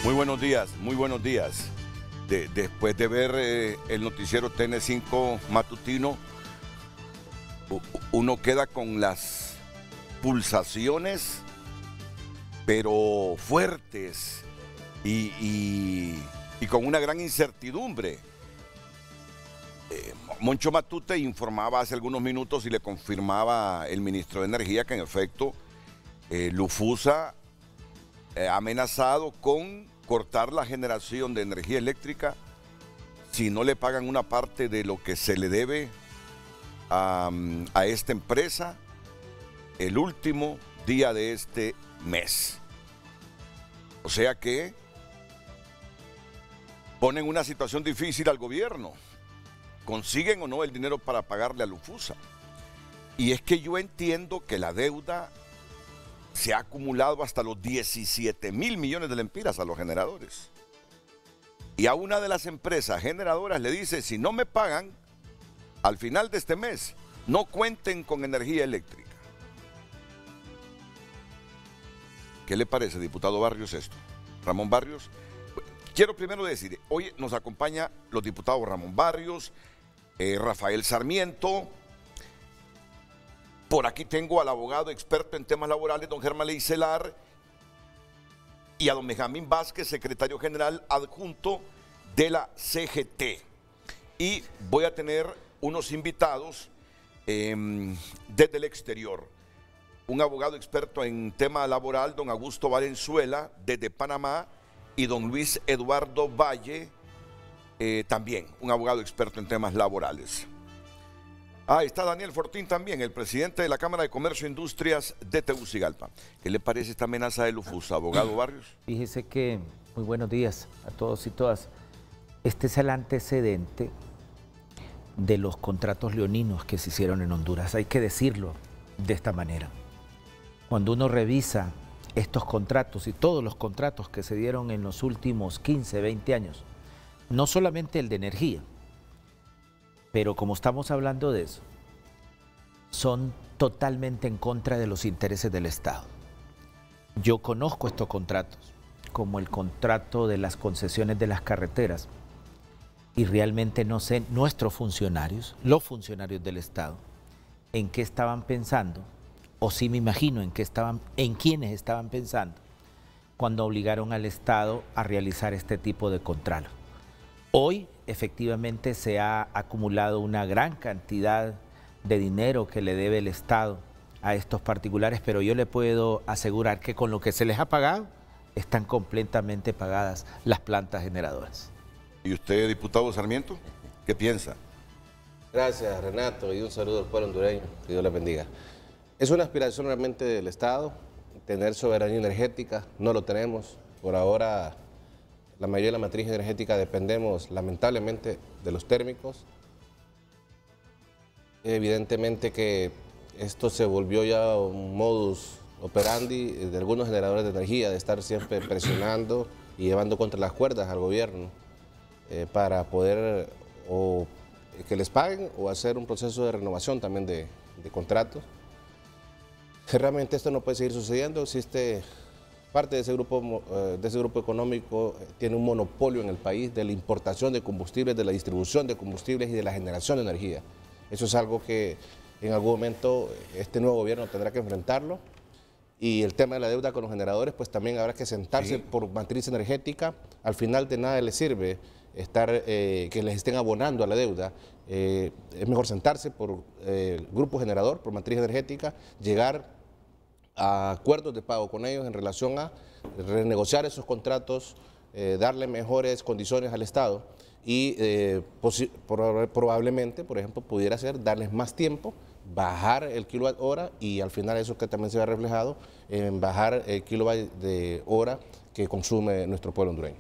Muy buenos días, muy buenos días. Después de ver el noticiero TN5 matutino, uno queda con las pulsaciones, pero fuertes y con una gran incertidumbre. Moncho Matute informaba hace algunos minutos y le confirmaba el ministro de Energía que en efecto Lufusa ha amenazado con cortar la generación de energía eléctrica si no le pagan una parte de lo que se le debe a esta empresa el último día de este mes. O sea que ponen una situación difícil al gobierno. ¿Consiguen o no el dinero para pagarle a Lufusa? Y es que yo entiendo que la deuda se ha acumulado hasta los 17 mil millones de lempiras a los generadores. Y a una de las empresas generadoras le dice, si no me pagan, al final de este mes, no cuenten con energía eléctrica. ¿Qué le parece, diputado Barrios, esto? Ramón Barrios. Quiero primero decir, hoy nos acompaña los diputados Ramón Barrios, Rafael Sarmiento. Por aquí tengo al abogado experto en temas laborales, don Germán Leicelar, y a don Benjamín Vázquez, secretario general adjunto de la CGT. Y voy a tener unos invitados desde el exterior. Un abogado experto en tema laboral, don Augusto Valenzuela, desde Panamá, y don Luis Eduardo Valle, también un abogado experto en temas laborales. Está Daniel Fortín también, el presidente de la Cámara de Comercio e Industrias de Tegucigalpa. ¿Qué le parece esta amenaza de Lufusa, abogado Barrios? Fíjese que, muy buenos días a todos y todas. Este es el antecedente de los contratos leoninos que se hicieron en Honduras. Hay que decirlo de esta manera. Cuando uno revisa estos contratos y todos los contratos que se dieron en los últimos 15, 20 años, no solamente el de energía, pero como estamos hablando de eso, son totalmente en contra de los intereses del Estado. Yo conozco estos contratos, como el contrato de las concesiones de las carreteras, y realmente no sé nuestros funcionarios, los funcionarios del Estado, en qué estaban pensando, o sí me imagino en quiénes estaban pensando, cuando obligaron al Estado a realizar este tipo de contratos. Hoy efectivamente se ha acumulado una gran cantidad de dinero que le debe el Estado a estos particulares, pero yo le puedo asegurar que con lo que se les ha pagado están completamente pagadas las plantas generadoras. ¿Y usted, diputado Sarmiento, qué piensa? Gracias, Renato, y un saludo al pueblo hondureño, que Dios les bendiga. Es una aspiración realmente del Estado tener soberanía energética, no lo tenemos. Por ahora, la mayoría de la matriz energética dependemos lamentablemente de los térmicos. Evidentemente que esto se volvió ya un modus operandi de algunos generadores de energía, de estar siempre presionando y llevando contra las cuerdas al gobierno para poder o que les paguen o hacer un proceso de renovación también de contratos. Realmente esto no puede seguir sucediendo, existe parte de ese grupo económico tiene un monopolio en el país de la importación de combustibles, de la distribución de combustibles y de la generación de energía. Eso es algo que en algún momento este nuevo gobierno tendrá que enfrentarlo. Y el tema de la deuda con los generadores, pues también habrá que sentarse por matriz energética. Al final de nada les sirve que les estén abonando a la deuda. Es mejor sentarse por grupo generador, por matriz energética, llegar a acuerdos de pago con ellos en relación a renegociar esos contratos, darle mejores condiciones al Estado y probablemente, por ejemplo, pudiera ser darles más tiempo, bajar el kilowatt hora y al final eso que también se ve reflejado en bajar el kilowatt de hora que consume nuestro pueblo hondureño.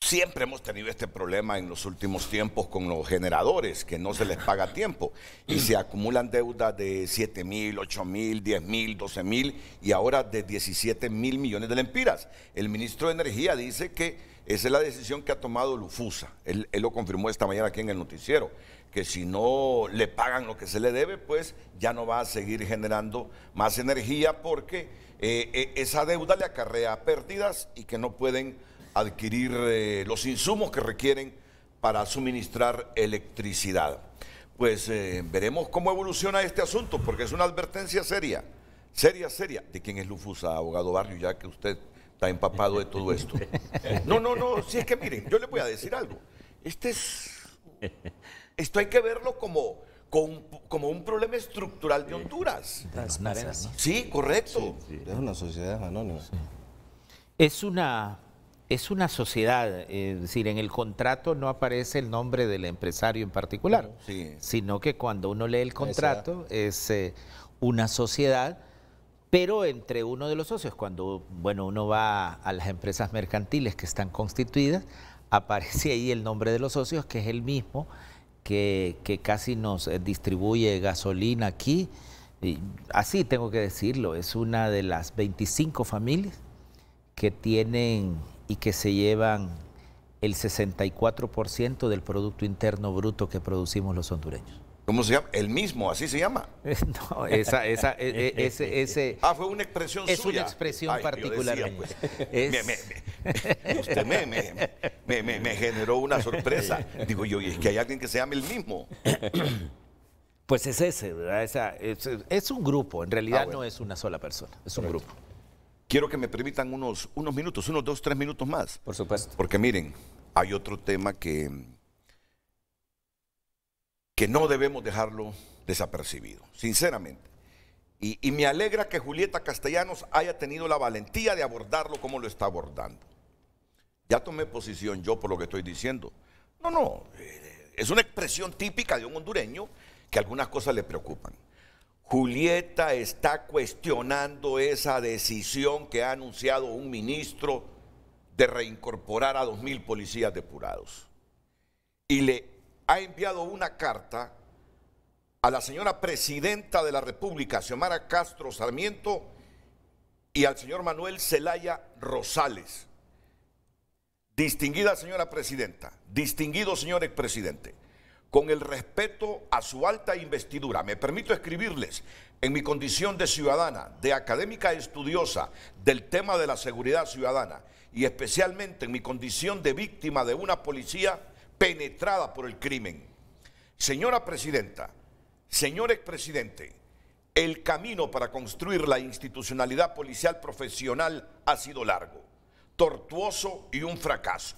Siempre hemos tenido este problema en los últimos tiempos con los generadores, que no se les paga a tiempo y se acumulan deudas de 7 mil, 8 mil, 10 mil, 12 mil y ahora de 17 mil millones de lempiras. El ministro de Energía dice que esa es la decisión que ha tomado Lufusa. Él lo confirmó esta mañana aquí en el noticiero, que si no le pagan lo que se le debe, pues ya no va a seguir generando más energía porque esa deuda le acarrea pérdidas y que no pueden adquirir los insumos que requieren para suministrar electricidad. Pues veremos cómo evoluciona este asunto, porque es una advertencia seria, seria. ¿De quién es Lufusa, abogado Barrio, ya que usted está empapado de todo esto? No, si es que miren, yo les voy a decir algo. Esto hay que verlo como un problema estructural de Honduras. Transparencia. Sí, correcto. Sí, es una sociedad anónima. Sí. Es una sociedad, es decir, en el contrato no aparece el nombre del empresario en particular, Sí. sino que cuando uno lee el contrato es una sociedad, pero entre uno de los socios, cuando uno va a las empresas mercantiles que están constituidas, aparece ahí el nombre de los socios, que es el mismo que casi nos distribuye gasolina aquí. Y así tengo que decirlo, es una de las 25 familias que tienen y que se llevan el 64% del Producto Interno Bruto que producimos los hondureños. ¿Cómo se llama? El mismo, así se llama. No, ese fue una expresión es suya. una expresión particular. Yo decía, pues, usted me generó una sorpresa. Digo yo, y es que hay alguien que se llame el mismo. Pues es ese, ¿verdad? Es un grupo, en realidad bueno. no es una sola persona, es un grupo. Quiero que me permitan unos minutos, unos 2, 3 minutos más. Por supuesto. Porque miren, hay otro tema que no debemos dejarlo desapercibido, sinceramente. Y me alegra que Julieta Castellanos haya tenido la valentía de abordarlo como lo está abordando. Ya tomé posición yo por lo que estoy diciendo. Es una expresión típica de un hondureño que algunas cosas le preocupan. Julieta está cuestionando esa decisión que ha anunciado un ministro de reincorporar a 2.000 policías depurados. Y le ha enviado una carta a la señora presidenta de la República, Xiomara Castro Sarmiento, y al señor Manuel Zelaya Rosales. Distinguida señora presidenta, distinguido señor expresidente, con el respeto a su alta investidura, me permito escribirles en mi condición de ciudadana, de académica estudiosa del tema de la seguridad ciudadana y especialmente en mi condición de víctima de una policía penetrada por el crimen. Señora presidenta, señor expresidente, el camino para construir la institucionalidad policial profesional ha sido largo, tortuoso y un fracaso.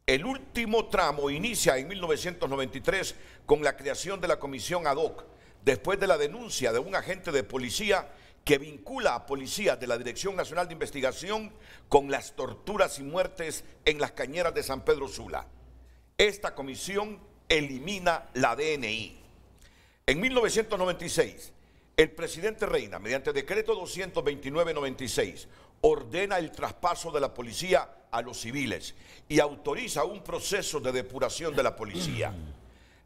El último tramo inicia en 1993 con la creación de la comisión ad hoc, después de la denuncia de un agente de policía que vincula a policías de la Dirección Nacional de Investigación con las torturas y muertes en las cañeras de San Pedro Sula. Esta comisión elimina la DNI. En 1996, el presidente Reina, mediante decreto 229-96, ordena el traspaso de la policía a los civiles y autoriza un proceso de depuración de la policía.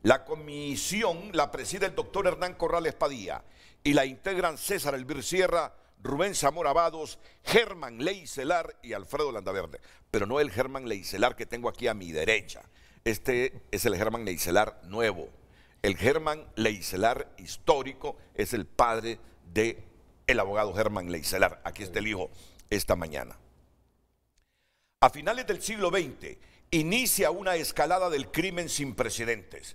La comisión la preside el doctor Hernán Corrales Padilla y la integran César Elvir Sierra, Rubén Zamora Vados, Germán Leicelar y Alfredo Landaverde. Pero no el Germán Leicelar que tengo aquí a mi derecha. Este es el Germán Leicelar nuevo. El Germán Leicelar histórico es el padre del abogado Germán Leicelar. Aquí está el hijo esta mañana. A finales del siglo XX inicia una escalada del crimen sin precedentes.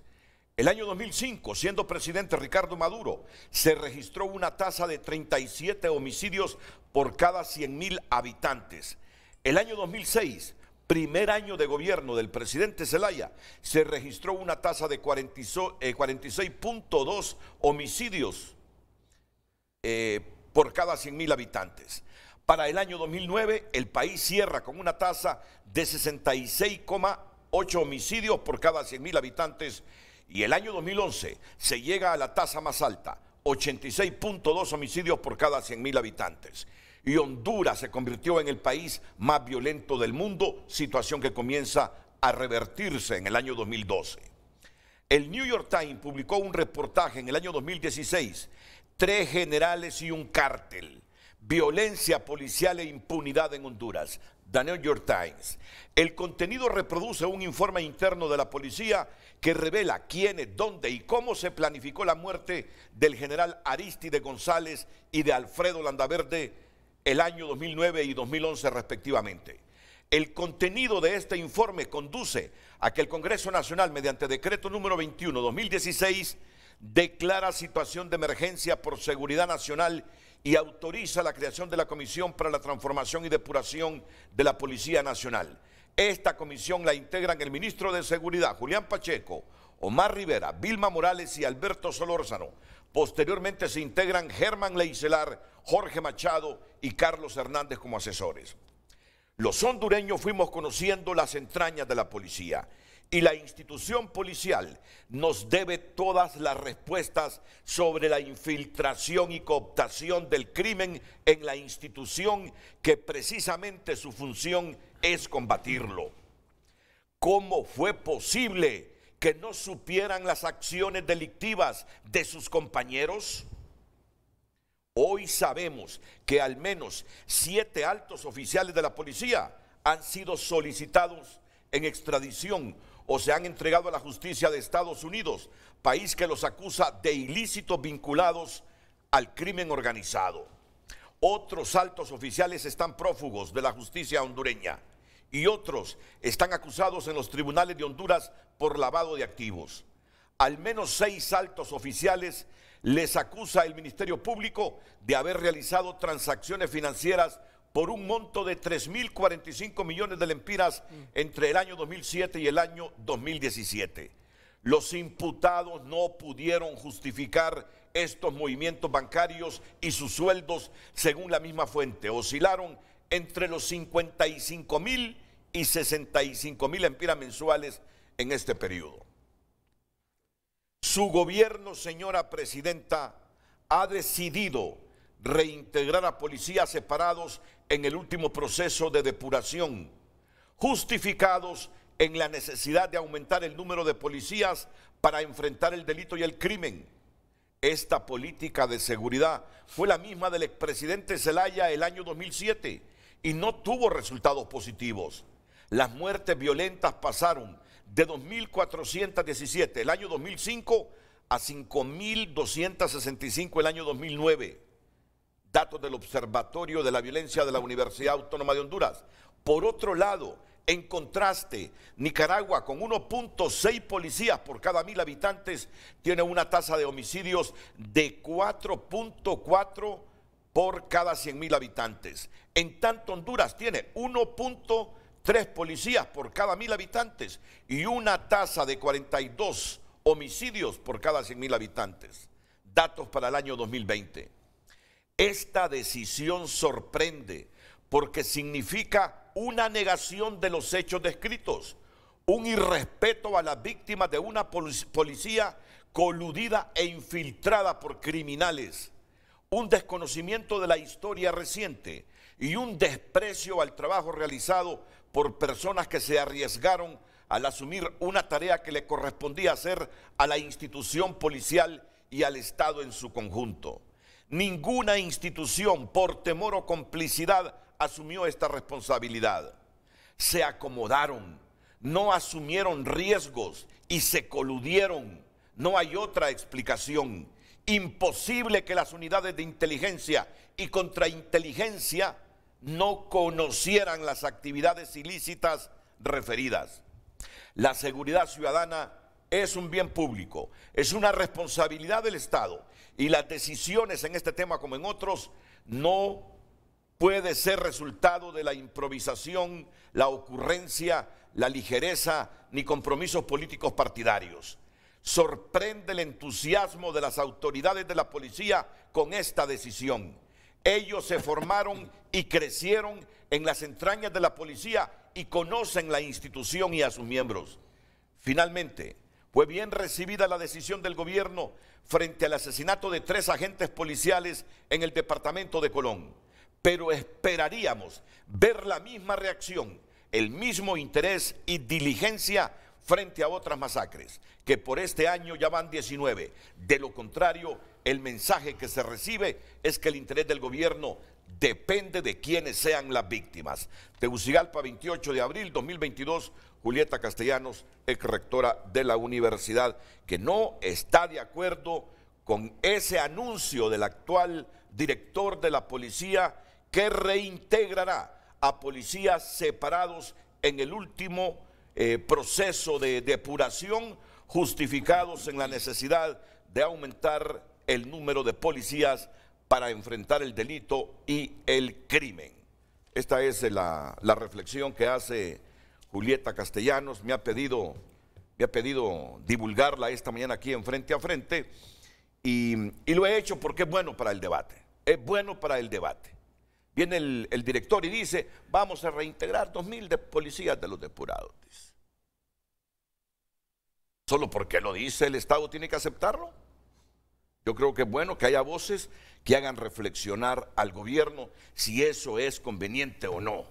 El año 2005, siendo presidente Ricardo Maduro, se registró una tasa de 37 homicidios por cada 100.000 habitantes. El año 2006, primer año de gobierno del presidente Zelaya, se registró una tasa de 46.2 homicidios por cada 100.000 habitantes. Para el año 2009, el país cierra con una tasa de 66,8 homicidios por cada 100.000 habitantes y el año 2011 se llega a la tasa más alta, 86.2 homicidios por cada 100.000 habitantes. Y Honduras se convirtió en el país más violento del mundo, situación que comienza a revertirse en el año 2012. El New York Times publicó un reportaje en el año 2016, 3 generales y un cártel, violencia policial e impunidad en Honduras. The New York Times. El contenido reproduce un informe interno de la policía que revela quiénes, dónde y cómo se planificó la muerte del general Aristide González y de Alfredo Landaverde, el año 2009 y 2011 respectivamente. El contenido de este informe conduce a que el Congreso Nacional, mediante decreto número 21/2016, declara situación de emergencia por seguridad nacional y autoriza la creación de la Comisión para la Transformación y Depuración de la Policía Nacional. Esta comisión la integran el ministro de Seguridad, Julián Pacheco, Omar Rivera, Vilma Morales y Alberto Solórzano. Posteriormente se integran Germán Leicelar, Jorge Machado y Carlos Hernández como asesores. Los hondureños fuimos conociendo las entrañas de la policía y la institución policial nos debe todas las respuestas sobre la infiltración y cooptación del crimen en la institución que precisamente su función es combatirlo. ¿Cómo fue posible que no supieran las acciones delictivas de sus compañeros? Hoy sabemos que al menos 7 altos oficiales de la policía han sido solicitados en extradición o se han entregado a la justicia de Estados Unidos, país que los acusa de ilícitos vinculados al crimen organizado. Otros altos oficiales están prófugos de la justicia hondureña y otros están acusados en los tribunales de Honduras por lavado de activos. Al menos 6 altos oficiales les acusa el Ministerio Público de haber realizado transacciones financieras por un monto de 3.045 millones de lempiras entre el año 2007 y el año 2017. Los imputados no pudieron justificar estos movimientos bancarios y sus sueldos, según la misma fuente, oscilaron entre los 55.000 y 65.000 lempiras mensuales en este periodo. Su gobierno, señora presidenta, ha decidido reintegrar a policías separados en el último proceso de depuración, justificados en la necesidad de aumentar el número de policías para enfrentar el delito y el crimen. Esta política de seguridad fue la misma del expresidente Zelaya el año 2007 y no tuvo resultados positivos. Las muertes violentas pasaron de 2.417 el año 2005 a 5.265 el año 2009. Datos del Observatorio de la Violencia de la Universidad Autónoma de Honduras. Por otro lado, en contraste, Nicaragua, con 1.6 policías por cada 1.000 habitantes, tiene una tasa de homicidios de 4.4 por cada 100.000 habitantes. En tanto, Honduras tiene 1.3 policías por cada 1.000 habitantes y una tasa de 42 homicidios por cada 100.000 habitantes. Datos para el año 2020. Esta decisión sorprende porque significa una negación de los hechos descritos, un irrespeto a las víctimas de una policía coludida e infiltrada por criminales, un desconocimiento de la historia reciente y un desprecio al trabajo realizado por personas que se arriesgaron al asumir una tarea que le correspondía hacer a la institución policial y al Estado en su conjunto. Ninguna institución, por temor o complicidad, asumió esta responsabilidad. Se acomodaron, no asumieron riesgos y se coludieron. No hay otra explicación. Imposible que las unidades de inteligencia y contrainteligencia no conocieran las actividades ilícitas referidas. La seguridad ciudadana es un bien público, es una responsabilidad del Estado y las decisiones en este tema como en otros no puede ser resultado de la improvisación, la ocurrencia, la ligereza ni compromisos políticos partidarios. Sorprende el entusiasmo de las autoridades de la policía con esta decisión. Ellos se formaron y crecieron en las entrañas de la policía y conocen la institución y a sus miembros. Finalmente, fue bien recibida la decisión del gobierno frente al asesinato de 3 agentes policiales en el departamento de Colón, pero esperaríamos ver la misma reacción, el mismo interés y diligencia frente a otras masacres, que por este año ya van 19. De lo contrario, el mensaje que se recibe es que el interés del gobierno depende de quiénes sean las víctimas. Tegucigalpa, 28 de abril 2022, Julieta Castellanos, ex rectora de la universidad, que no está de acuerdo con ese anuncio del actual director de la policía que que reintegrará a policías separados en el último proceso de depuración, justificados en la necesidad de aumentar el número de policías para enfrentar el delito y el crimen. Esta es la reflexión que hace Julieta Castellanos. Me ha pedido divulgarla esta mañana aquí en Frente a Frente y lo he hecho porque es bueno para el debate. Es bueno para el debate. Viene el director y dice, vamos a reintegrar 2.000 de policías de los depurados. Dice. Solo porque lo dice el Estado tiene que aceptarlo. Yo creo que es bueno que haya voces que hagan reflexionar al gobierno si eso es conveniente o no.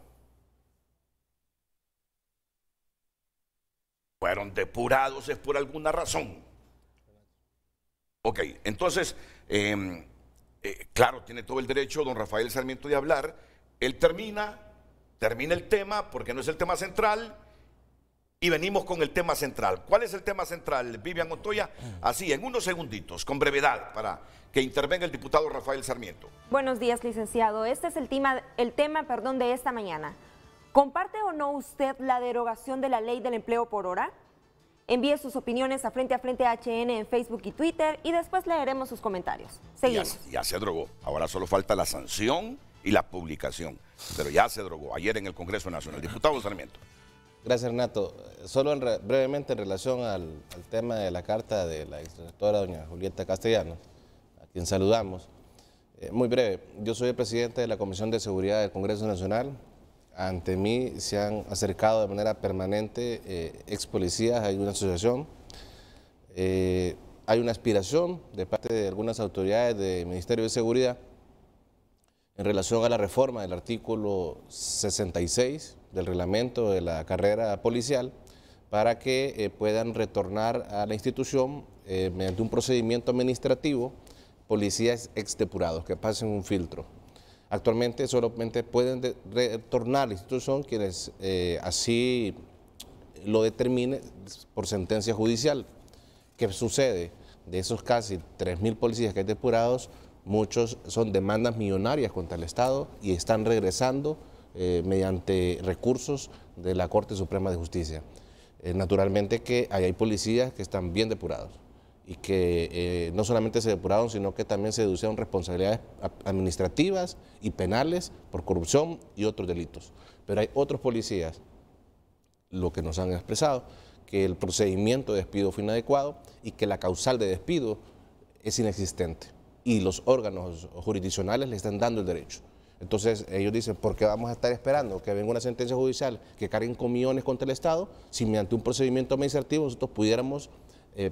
Fueron depurados es por alguna razón. Ok, entonces, claro, tiene todo el derecho don Rafael Sarmiento de hablar. Él termina el tema porque no es el tema central y venimos con el tema central. ¿Cuál es el tema central, Vivian Montoya? Así, en unos segunditos, con brevedad, para que intervenga el diputado Rafael Sarmiento. Buenos días, licenciado. Este es el tema de esta mañana. ¿Comparte o no usted la derogación de la ley del empleo por hora? Envíe sus opiniones a Frente HN en Facebook y Twitter y después leeremos sus comentarios. Seguimos. Ya se drogó. Ahora solo falta la sanción y la publicación. Pero ya se drogó ayer en el Congreso Nacional. Diputado Sarmiento. Gracias, Renato. Solo brevemente en relación al tema de la carta de la exdirectora doña Julieta Castellanos, a quien saludamos. Muy breve, yo soy el presidente de la Comisión de Seguridad del Congreso Nacional. Ante mí se han acercado de manera permanente ex policías, hay una asociación, hay una aspiración de parte de algunas autoridades del Ministerio de Seguridad en relación a la reforma del artículo 66 del reglamento de la carrera policial para que puedan retornar a la institución mediante un procedimiento administrativo policías exdepurados que pasen un filtro. Actualmente solamente pueden retornar a la institución quienes así lo determine por sentencia judicial. ¿Qué sucede? De esos casi 3.000 policías que hay depurados, muchos son demandas millonarias contra el Estado y están regresando mediante recursos de la Corte Suprema de Justicia. Naturalmente que hay policías que están bien depurados y que no solamente se depuraron, sino que también se deducieron responsabilidades administrativas y penales por corrupción y otros delitos. Pero hay otros policías, lo que nos han expresado, que el procedimiento de despido fue inadecuado y que la causal de despido es inexistente y los órganos jurisdiccionales le están dando el derecho. Entonces ellos dicen, ¿por qué vamos a estar esperando que venga una sentencia judicial que carguen con millones contra el Estado si mediante un procedimiento administrativo nosotros pudiéramos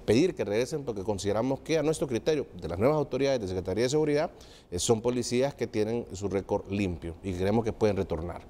pedir que regresen, porque consideramos que a nuestro criterio de las nuevas autoridades de Secretaría de Seguridad son policías que tienen su récord limpio y creemos que pueden retornar?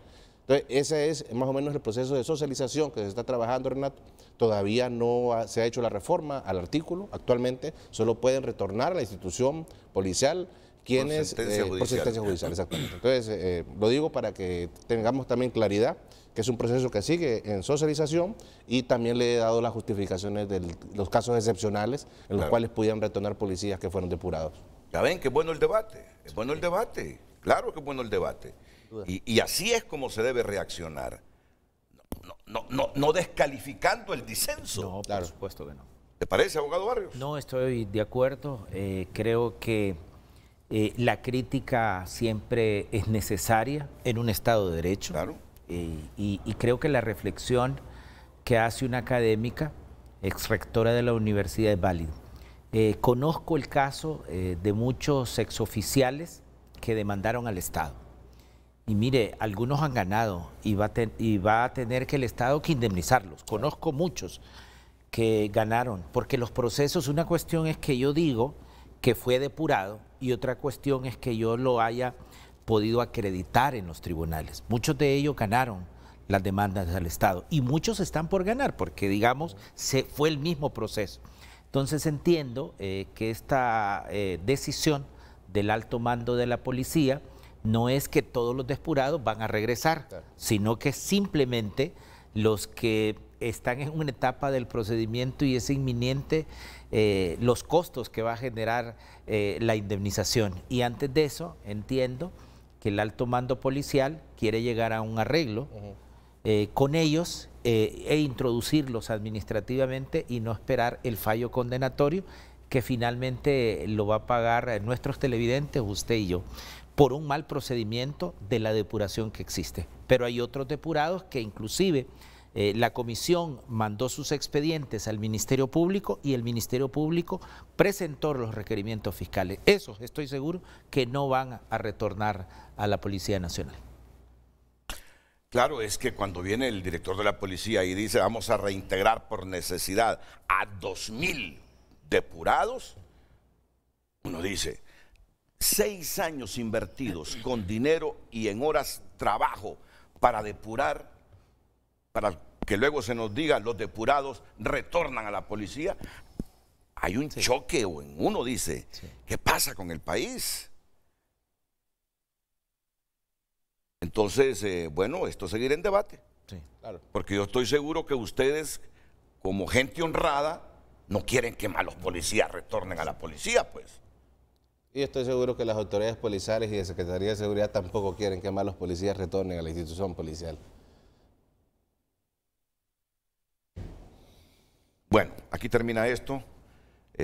Entonces ese es más o menos el proceso de socialización que se está trabajando, Renato. Todavía no se ha hecho la reforma al artículo, actualmente solo pueden retornar a la institución policial quienes por sentencia judicial, exactamente. Entonces lo digo para que tengamos también claridad que es un proceso que sigue en socialización y también le he dado las justificaciones de los casos excepcionales en los cuales pudieran retornar policías que fueron depurados. Ya ven que es bueno el debate, es bueno el debate, claro que es bueno el debate. Y así es como se debe reaccionar, no descalificando el disenso. No, por supuesto que no. ¿Te parece, abogado Barrios? No, estoy de acuerdo, creo que la crítica siempre es necesaria en un Estado de Derecho. Claro. Y creo que la reflexión que hace una académica, ex rectora de la universidad, es válida. Conozco el caso de muchos exoficiales que demandaron al Estado. Y mire, algunos han ganado y va a tener que el Estado que indemnizarlos. Conozco muchos que ganaron, porque los procesos, una cuestión es que yo digo que fue depurado y otra cuestión es que yo lo haya podido acreditar en los tribunales. Muchos de ellos ganaron las demandas al Estado y muchos están por ganar porque, digamos, fue el mismo proceso. Entonces entiendo que esta decisión del alto mando de la policía no es que todos los depurados van a regresar, sino que simplemente los que están en una etapa del procedimiento y es inminente los costos que va a generar la indemnización. Y antes de eso entiendo que el alto mando policial quiere llegar a un arreglo con ellos e introducirlos administrativamente y no esperar el fallo condenatorio que finalmente lo va a pagar nuestros televidentes, usted y yo, por un mal procedimiento de la depuración que existe. Pero hay otros depurados que inclusive la comisión mandó sus expedientes al Ministerio Público y el Ministerio Público presentó los requerimientos fiscales. Esos estoy seguro que no van a retornar a la Policía Nacional. Claro, es que cuando viene el director de la policía y dice vamos a reintegrar por necesidad a 2.000 depurados, uno dice 6 años invertidos con dinero y en horas trabajo para depurar, para que luego se nos diga los depurados retornan a la policía. Hay un choque, o en uno dice, ¿qué pasa con el país? Entonces, bueno, esto seguirá en debate. Sí. Claro. Porque yo estoy seguro que ustedes, como gente honrada, no quieren que malos policías retornen a la policía, pues. Y estoy seguro que las autoridades policiales y de Secretaría de Seguridad tampoco quieren que malos policías retornen a la institución policial. Bueno, aquí termina esto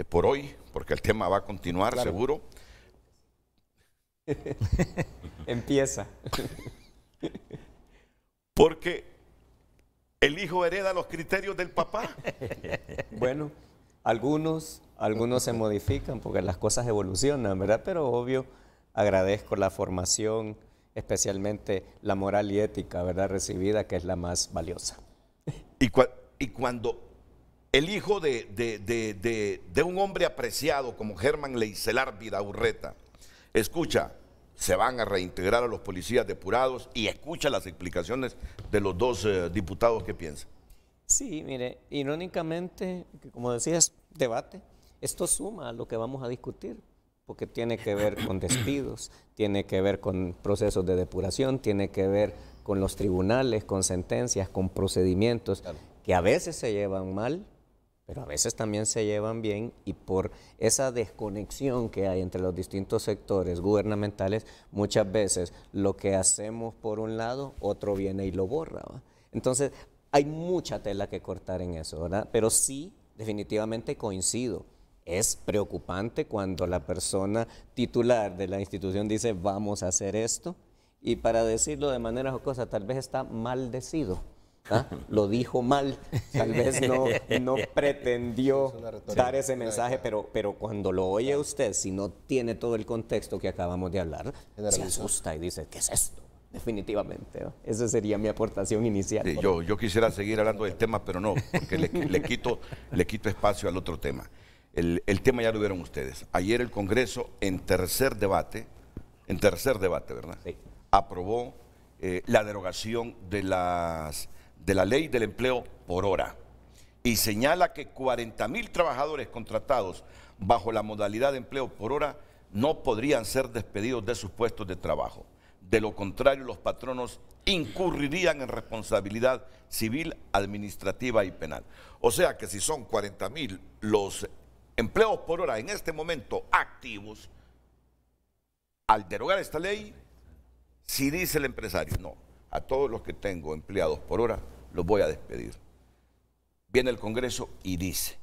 por hoy, porque el tema va a continuar, claro, seguro. Empieza. Porque el hijo hereda los criterios del papá. Bueno, algunos se modifican porque las cosas evolucionan, ¿verdad? Pero obvio, agradezco la formación, especialmente la moral y ética, ¿verdad? Recibida, que es la más valiosa. Y cuando el hijo de un hombre apreciado como Germán Leicelar Vidaurreta escucha, se van a reintegrar a los policías depurados, y escucha las explicaciones de los dos diputados, ¿qué piensan? Sí, mire, irónicamente, que como decías, debate, esto suma a lo que vamos a discutir, porque tiene que ver con despidos, tiene que ver con procesos de depuración, tiene que ver con los tribunales, con sentencias, con procedimientos, claro, que a veces se llevan mal, pero a veces también se llevan bien, y por esa desconexión que hay entre los distintos sectores gubernamentales, muchas veces lo que hacemos por un lado, otro viene y lo borra, ¿va? Entonces, hay mucha tela que cortar en eso, ¿verdad? Pero sí, definitivamente coincido. Es preocupante cuando la persona titular de la institución dice vamos a hacer esto, y para decirlo de manera jocosa, tal vez está maldecido. ¿Ah? Lo dijo mal, tal vez no pretendió dar ese mensaje, pero cuando lo oye usted, si no tiene todo el contexto que acabamos de hablar, se asusta y dice, ¿qué es esto? Definitivamente, ¿no? Esa sería mi aportación inicial. Sí, yo quisiera seguir hablando del tema, pero no, porque le quito espacio al otro tema. El tema ya lo vieron ustedes. Ayer el Congreso, en tercer debate, ¿verdad? Sí. Aprobó la derogación de la ley del empleo por hora, y señala que 40.000 trabajadores contratados bajo la modalidad de empleo por hora no podrían ser despedidos de sus puestos de trabajo. De lo contrario, los patronos incurrirían en responsabilidad civil, administrativa y penal. O sea que si son 40.000 los empleos por hora en este momento activos, al derogar esta ley, si dice el empresario, no, a todos los que tengo empleados por hora los voy a despedir, viene el Congreso y dice,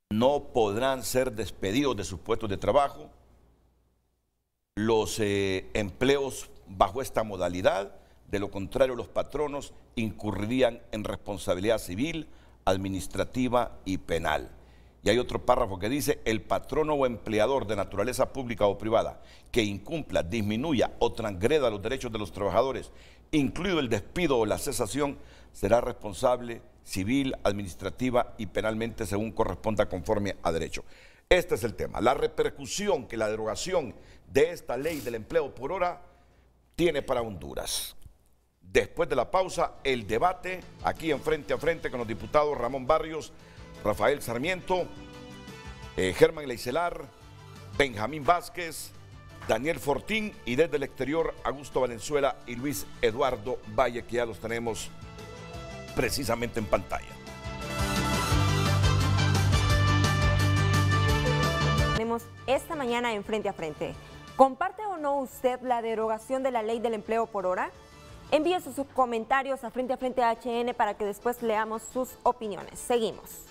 no podrán ser despedidos de sus puestos de trabajo los empleos bajo esta modalidad, de lo contrario los patronos incurrirían en responsabilidad civil, administrativa y penal. Y hay otro párrafo que dice, el patrono o empleador de naturaleza pública o privada que incumpla, disminuya o transgreda los derechos de los trabajadores, incluido el despido o la cesación, será responsable civil, administrativa y penalmente según corresponda conforme a derecho. Este es el tema, la repercusión que la derogación de esta ley del empleo por hora tiene para Honduras. Después de la pausa, el debate aquí en Frente a Frente con los diputados Ramón Barrios, Rafael Sarmiento, Germán Leicelar, Benjamín Vázquez, Daniel Fortín, y desde el exterior Augusto Valenzuela y Luis Eduardo Valle, que ya los tenemos precisamente en pantalla. Tenemos esta mañana en Frente a Frente. ¿Comparte o no usted la derogación de la ley del empleo por hora? Envíe sus comentarios a Frente HN para que después leamos sus opiniones. Seguimos.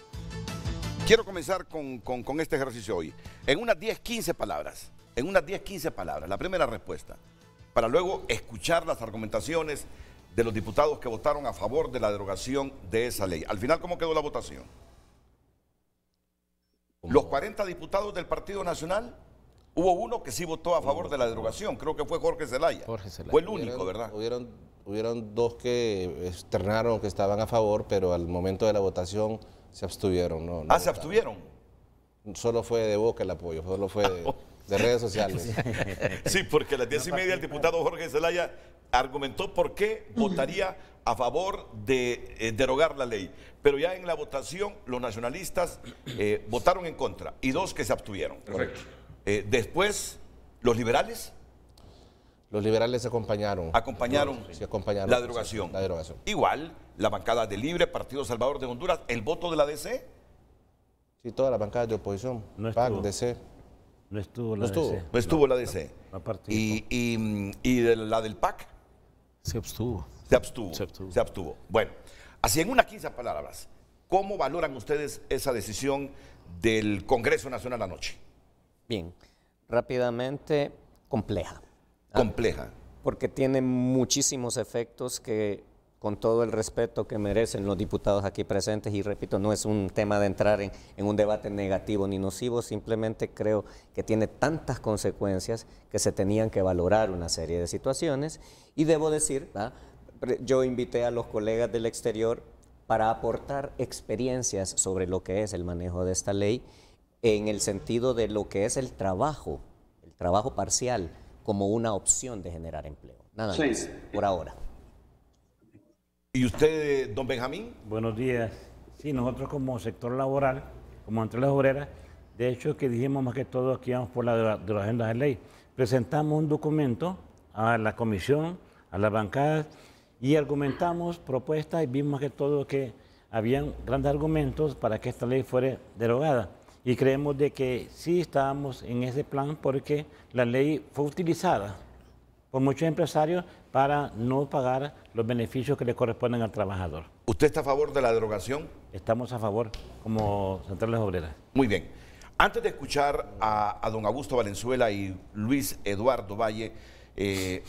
Quiero comenzar con este ejercicio hoy. En unas 10-15 palabras, la primera respuesta, para luego escuchar las argumentaciones de los diputados que votaron a favor de la derogación de esa ley. Al final, ¿cómo quedó la votación? Los 40 diputados del Partido Nacional, hubo uno que sí votó a favor de la derogación, creo que fue Jorge Zelaya. Fue el único, ¿verdad? Hubieron dos que externaron que estaban a favor, pero al momento de la votación se abstuvieron. No ¿se abstuvieron? Solo fue de boca el apoyo, solo fue de redes sociales. Sí, porque a las 10:30 el diputado Jorge Zelaya argumentó por qué votaría a favor de derogar la ley. Pero ya en la votación los nacionalistas votaron en contra y dos que se abstuvieron. Correcto. Después, los liberales. Los liberales acompañaron. Acompañaron la derogación. Sí, la derogación. Igual, la bancada de Libre, Partido Salvador de Honduras, el voto de la DC. Sí, todas las bancadas de oposición. No PAC, estuvo. DC. No estuvo la DC. No estuvo la DC. No participó. Y de la del PAC. Se abstuvo. Se abstuvo. Bueno, así en unas 15 palabras, ¿cómo valoran ustedes esa decisión del Congreso Nacional anoche? Bien, rápidamente, compleja. Compleja. Porque tiene muchísimos efectos que, con todo el respeto que merecen los diputados aquí presentes, y repito, no es un tema de entrar en un debate negativo ni nocivo, simplemente creo que tiene tantas consecuencias que se tenían que valorar una serie de situaciones. Y debo decir, yo invité a los colegas del exterior para aportar experiencias sobre lo que es el manejo de esta ley, en el sentido de lo que es el trabajo parcial como una opción de generar empleo. Nada más, por ahora. ¿Y usted, don Benjamín? Buenos días. Sí, nosotros como sector laboral, como entre las obreras, de hecho que dijimos más que todo que íbamos por la derogación de la ley. Presentamos un documento a la comisión, a las bancadas, y argumentamos propuestas y vimos más que todo que habían grandes argumentos para que esta ley fuera derogada. Y creemos de que sí estábamos en ese plan porque la ley fue utilizada por muchos empresarios para no pagar los beneficios que le corresponden al trabajador. ¿Usted está a favor de la derogación? Estamos a favor como centrales obreras. Muy bien. Antes de escuchar a don Augusto Valenzuela y Luis Eduardo Valle,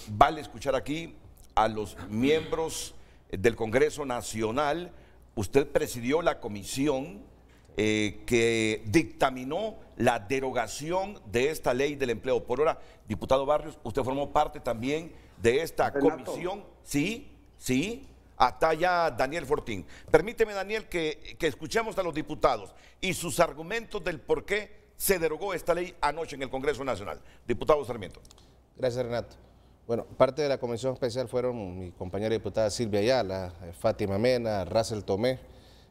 vale escuchar aquí a los miembros del Congreso Nacional. Usted presidió la comisión que dictaminó la derogación de esta ley del empleo por hora. Diputado Barrios, usted formó parte también de esta comisión. Sí. Hasta allá Daniel Fortín. Permíteme, Daniel, que escuchemos a los diputados y sus argumentos del por qué se derogó esta ley anoche en el Congreso Nacional. Diputado Sarmiento. Gracias, Renato. Bueno, parte de la comisión especial fueron mi compañera diputada Silvia Ayala, Fátima Mena, Russell Tomé,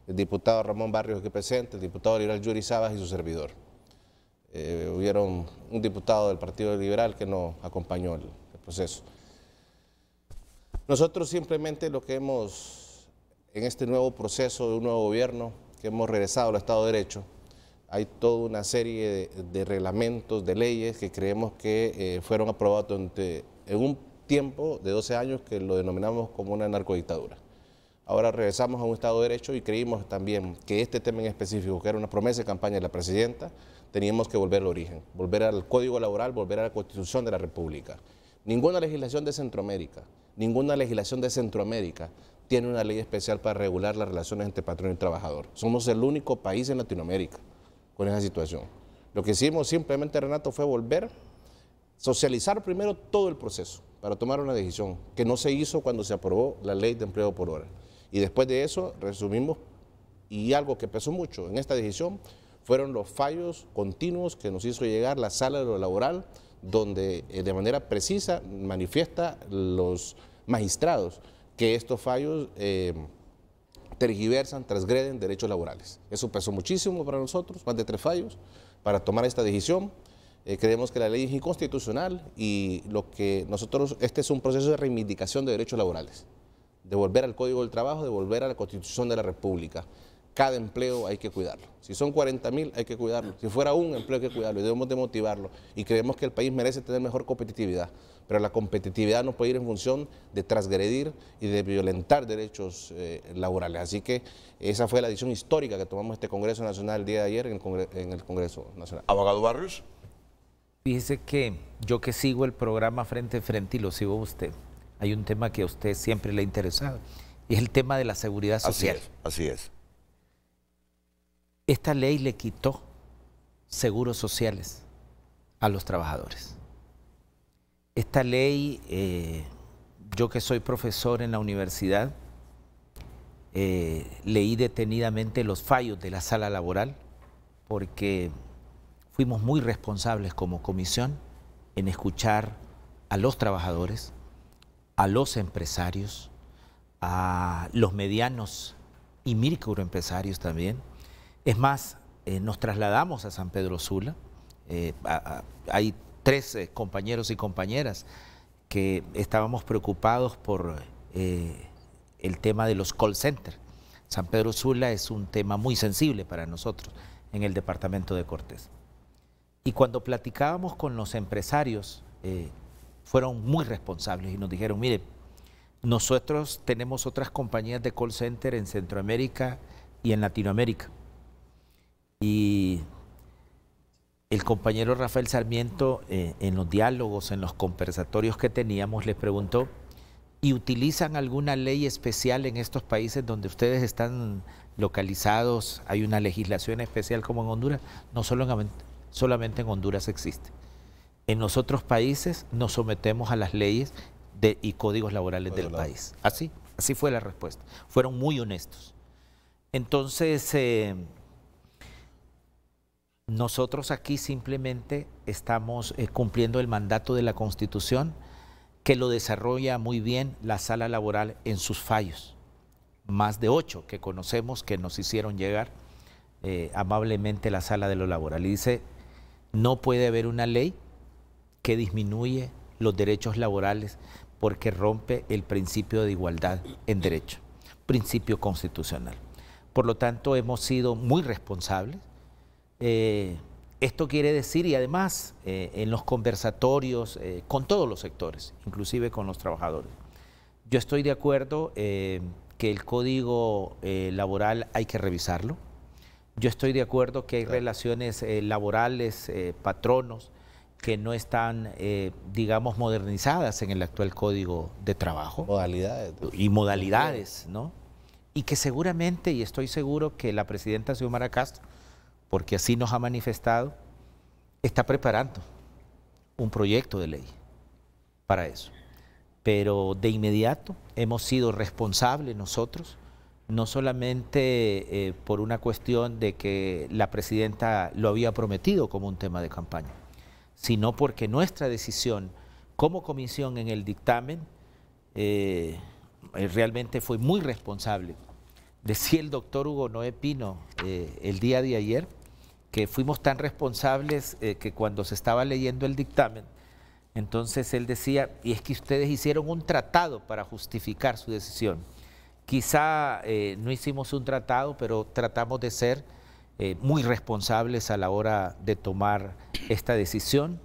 el diputado Ramón Barrios aquí presente, el diputado liberal Yuri Sabas y su servidor. Hubieron un diputado del Partido Liberal que no acompañó el proceso. Nosotros simplemente lo que hemos, en este nuevo proceso de un nuevo gobierno, que hemos regresado al Estado de Derecho, hay toda una serie de reglamentos, de leyes que creemos que fueron aprobados en un tiempo de 12 años que lo denominamos como una narcodictadura. Ahora regresamos a un Estado de Derecho y creímos también que este tema en específico, que era una promesa de campaña de la presidenta, teníamos que volver al origen, volver al Código Laboral, volver a la Constitución de la República. Ninguna legislación de Centroamérica tiene una ley especial para regular las relaciones entre patrón y trabajador. Somos el único país en Latinoamérica con esa situación. Lo que hicimos simplemente, Renato, fue volver, socializar primero todo el proceso para tomar una decisión que no se hizo cuando se aprobó la ley de empleo por hora. Y después de eso resumimos, y algo que pesó mucho en esta decisión fueron los fallos continuos que nos hizo llegar la sala de lo laboral, donde de manera precisa manifiesta los magistrados que estos fallos tergiversan, transgreden derechos laborales. Eso pesó muchísimo para nosotros, más de 3 fallos, para tomar esta decisión. Creemos que la ley es inconstitucional y lo que nosotros, este es un proceso de reivindicación de derechos laborales, de volver al Código del Trabajo, de volver a la Constitución de la República. cada empleo hay que cuidarlo. Si son 40.000 hay que cuidarlo. Si fuera un empleo hay que cuidarlo y debemos de motivarlo. Y creemos que el país merece tener mejor competitividad. Pero la competitividad no puede ir en función de transgredir y de violentar derechos laborales. Así que esa fue la decisión histórica que tomamos este Congreso Nacional el día de ayer en el Congreso Nacional. Abogado Barrios. Fíjese que yo que sigo el programa Frente a Frente y lo sigo a usted, hay un tema que a usted siempre le ha interesado, y es el tema de la seguridad social. Así es. Esta ley le quitó seguros sociales a los trabajadores. Esta ley, yo que soy profesor en la universidad, leí detenidamente los fallos de la sala laboral porque fuimos muy responsables como comisión en escuchar a los trabajadores, a los empresarios, a los medianos y microempresarios también. Es más, nos trasladamos a San Pedro Sula. Hay 3 compañeros y compañeras que estábamos preocupados por el tema de los call centers. San Pedro Sula es un tema muy sensible para nosotros en el departamento de Cortés. Y cuando platicábamos con los empresarios, fueron muy responsables y nos dijeron, mire, nosotros tenemos otras compañías de call center en Centroamérica y en Latinoamérica. Y el compañero Rafael Sarmiento, en los diálogos, en los conversatorios que teníamos, le preguntó, ¿y utilizan alguna ley especial en estos países donde ustedes están localizados? ¿Hay una legislación especial como en Honduras? No, solamente en Honduras existe. En los otros países nos sometemos a las leyes y códigos laborales del país. Así fue la respuesta. Fueron muy honestos. Entonces, nosotros aquí simplemente estamos cumpliendo el mandato de la Constitución, que lo desarrolla muy bien la sala laboral en sus fallos. Más de 8 que conocemos que nos hicieron llegar amablemente la sala de lo laboral. Y dice, no puede haber una ley que disminuye los derechos laborales porque rompe el principio de igualdad en derecho, principio constitucional. Por lo tanto, hemos sido muy responsables. Esto quiere decir, y además en los conversatorios con todos los sectores, inclusive con los trabajadores, yo estoy de acuerdo que el código laboral hay que revisarlo. Yo estoy de acuerdo que hay relaciones laborales, patronos, que no están, digamos, modernizadas en el actual Código de Trabajo. Modalidades. Y modalidades, ¿no? Y que seguramente, y estoy seguro que la presidenta Xiomara Castro, porque así nos ha manifestado, está preparando un proyecto de ley para eso. Pero de inmediato hemos sido responsables nosotros, no solamente por una cuestión de que la presidenta lo había prometido como un tema de campaña, sino porque nuestra decisión como comisión en el dictamen realmente fue muy responsable. Decía el doctor Hugo Noé Pino el día de ayer que fuimos tan responsables que cuando se estaba leyendo el dictamen, entonces él decía, y es que ustedes hicieron un tratado para justificar su decisión. Quizá no hicimos un tratado, pero tratamos de ser muy responsables a la hora de tomar esta decisión.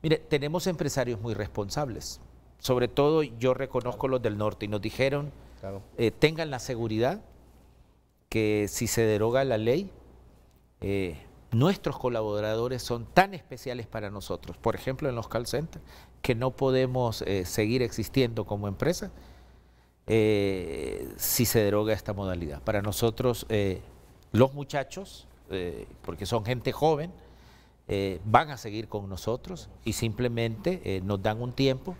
Mire, tenemos empresarios muy responsables, sobre todo yo reconozco los del norte, y nos dijeron, tengan la seguridad que si se deroga la ley, nuestros colaboradores son tan especiales para nosotros, por ejemplo en los call centers, que no podemos seguir existiendo como empresa si se deroga esta modalidad. Para nosotros, los muchachos, porque son gente joven, van a seguir con nosotros y simplemente nos dan un tiempo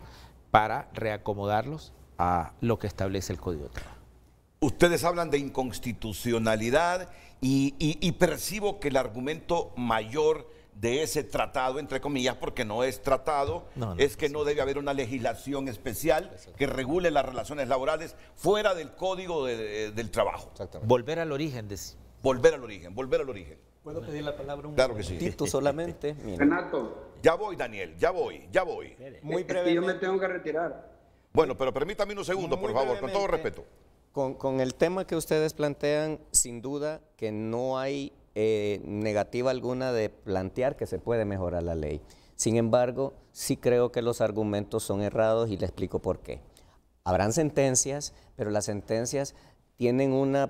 para reacomodarlos a lo que establece el Código de Trabajo. Ustedes hablan de inconstitucionalidad y percibo que el argumento mayor de ese tratado, entre comillas, porque no es tratado, es que no debe haber una legislación especial que regule las relaciones laborales fuera del Código del Trabajo. Volver al origen. Volver al origen, volver al origen. ¿Puedo pedir la palabra un claro que sí. momentito solamente? Mira. Renato. Ya voy, Daniel, ya voy. Muy Es que yo me tengo que retirar. Bueno, pero permítame unos segundos, por favor, con todo respeto. Con el tema que ustedes plantean, sin duda que no hay negativa alguna de plantear que se puede mejorar la ley. Sin embargo, sí creo que los argumentos son errados y le explico por qué. Habrán sentencias, pero las sentencias tienen una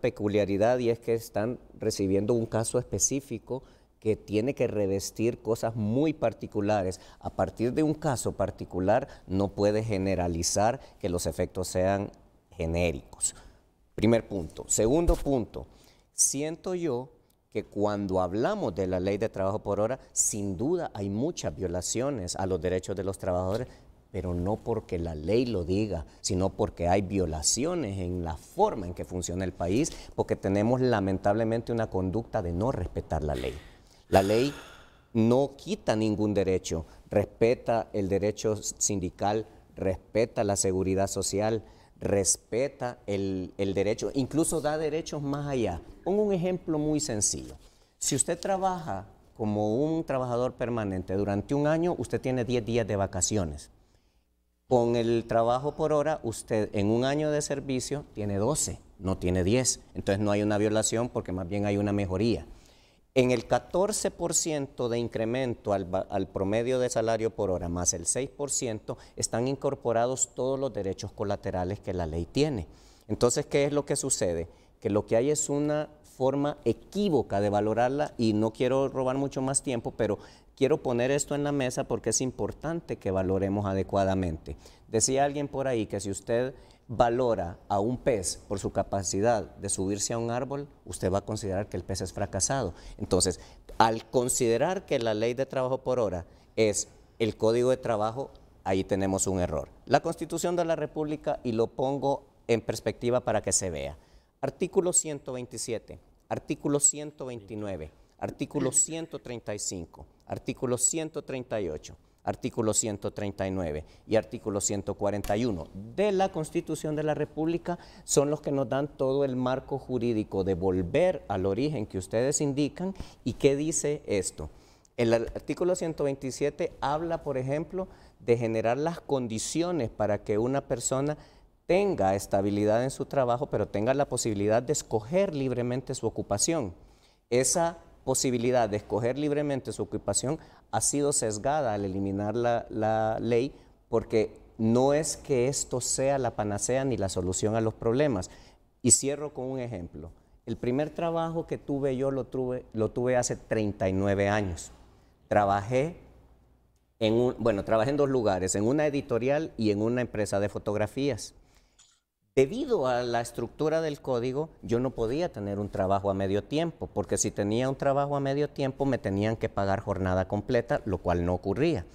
peculiaridad y es que están recibiendo un caso específico que tiene que revestir cosas muy particulares. A partir de un caso particular no puede generalizar que los efectos sean genéricos. Primer punto. Segundo punto, siento yo que cuando hablamos de la ley de trabajo por hora, sin duda hay muchas violaciones a los derechos de los trabajadores, pero no porque la ley lo diga, sino porque hay violaciones en la forma en que funciona el país, porque tenemos lamentablemente una conducta de no respetar la ley. La ley no quita ningún derecho, respeta el derecho sindical, respeta la seguridad social, respeta el derecho, incluso da derechos más allá. Pongo un ejemplo muy sencillo. Si usted trabaja como un trabajador permanente durante un año, usted tiene 10 días de vacaciones. Con el trabajo por hora, usted en un año de servicio tiene 12, no tiene 10. Entonces no hay una violación porque más bien hay una mejoría. En el 14% de incremento al promedio de salario por hora, más el 6%, están incorporados todos los derechos colaterales que la ley tiene. Entonces, ¿qué es lo que sucede? Que lo que hay es una forma equívoca de valorarla y no quiero robar mucho más tiempo, pero quiero poner esto en la mesa porque es importante que valoremos adecuadamente. Decía alguien por ahí que si usted valora a un pez por su capacidad de subirse a un árbol, usted va a considerar que el pez es fracasado. Entonces, al considerar que la ley de trabajo por hora es el Código de Trabajo, ahí tenemos un error. La Constitución de la República, y lo pongo en perspectiva para que se vea. Artículo 127, artículo 129, artículo 135, artículo 138, artículo 139 y artículo 141 de la Constitución de la República son los que nos dan todo el marco jurídico de volver al origen que ustedes indican. ¿Y qué dice esto? El artículo 127 habla, por ejemplo, de generar las condiciones para que una persona tenga estabilidad en su trabajo, pero tenga la posibilidad de escoger libremente su ocupación. Esa posibilidad de escoger libremente su ocupación ha sido sesgada al eliminar la ley, porque no es que esto sea la panacea ni la solución a los problemas. Y cierro con un ejemplo. El primer trabajo que tuve yo lo tuve hace 39 años. Trabajé en dos lugares, en una editorial y en una empresa de fotografías. Debido a la estructura del código, yo no podía tener un trabajo a medio tiempo, porque si tenía un trabajo a medio tiempo me tenían que pagar jornada completa, lo cual no ocurría.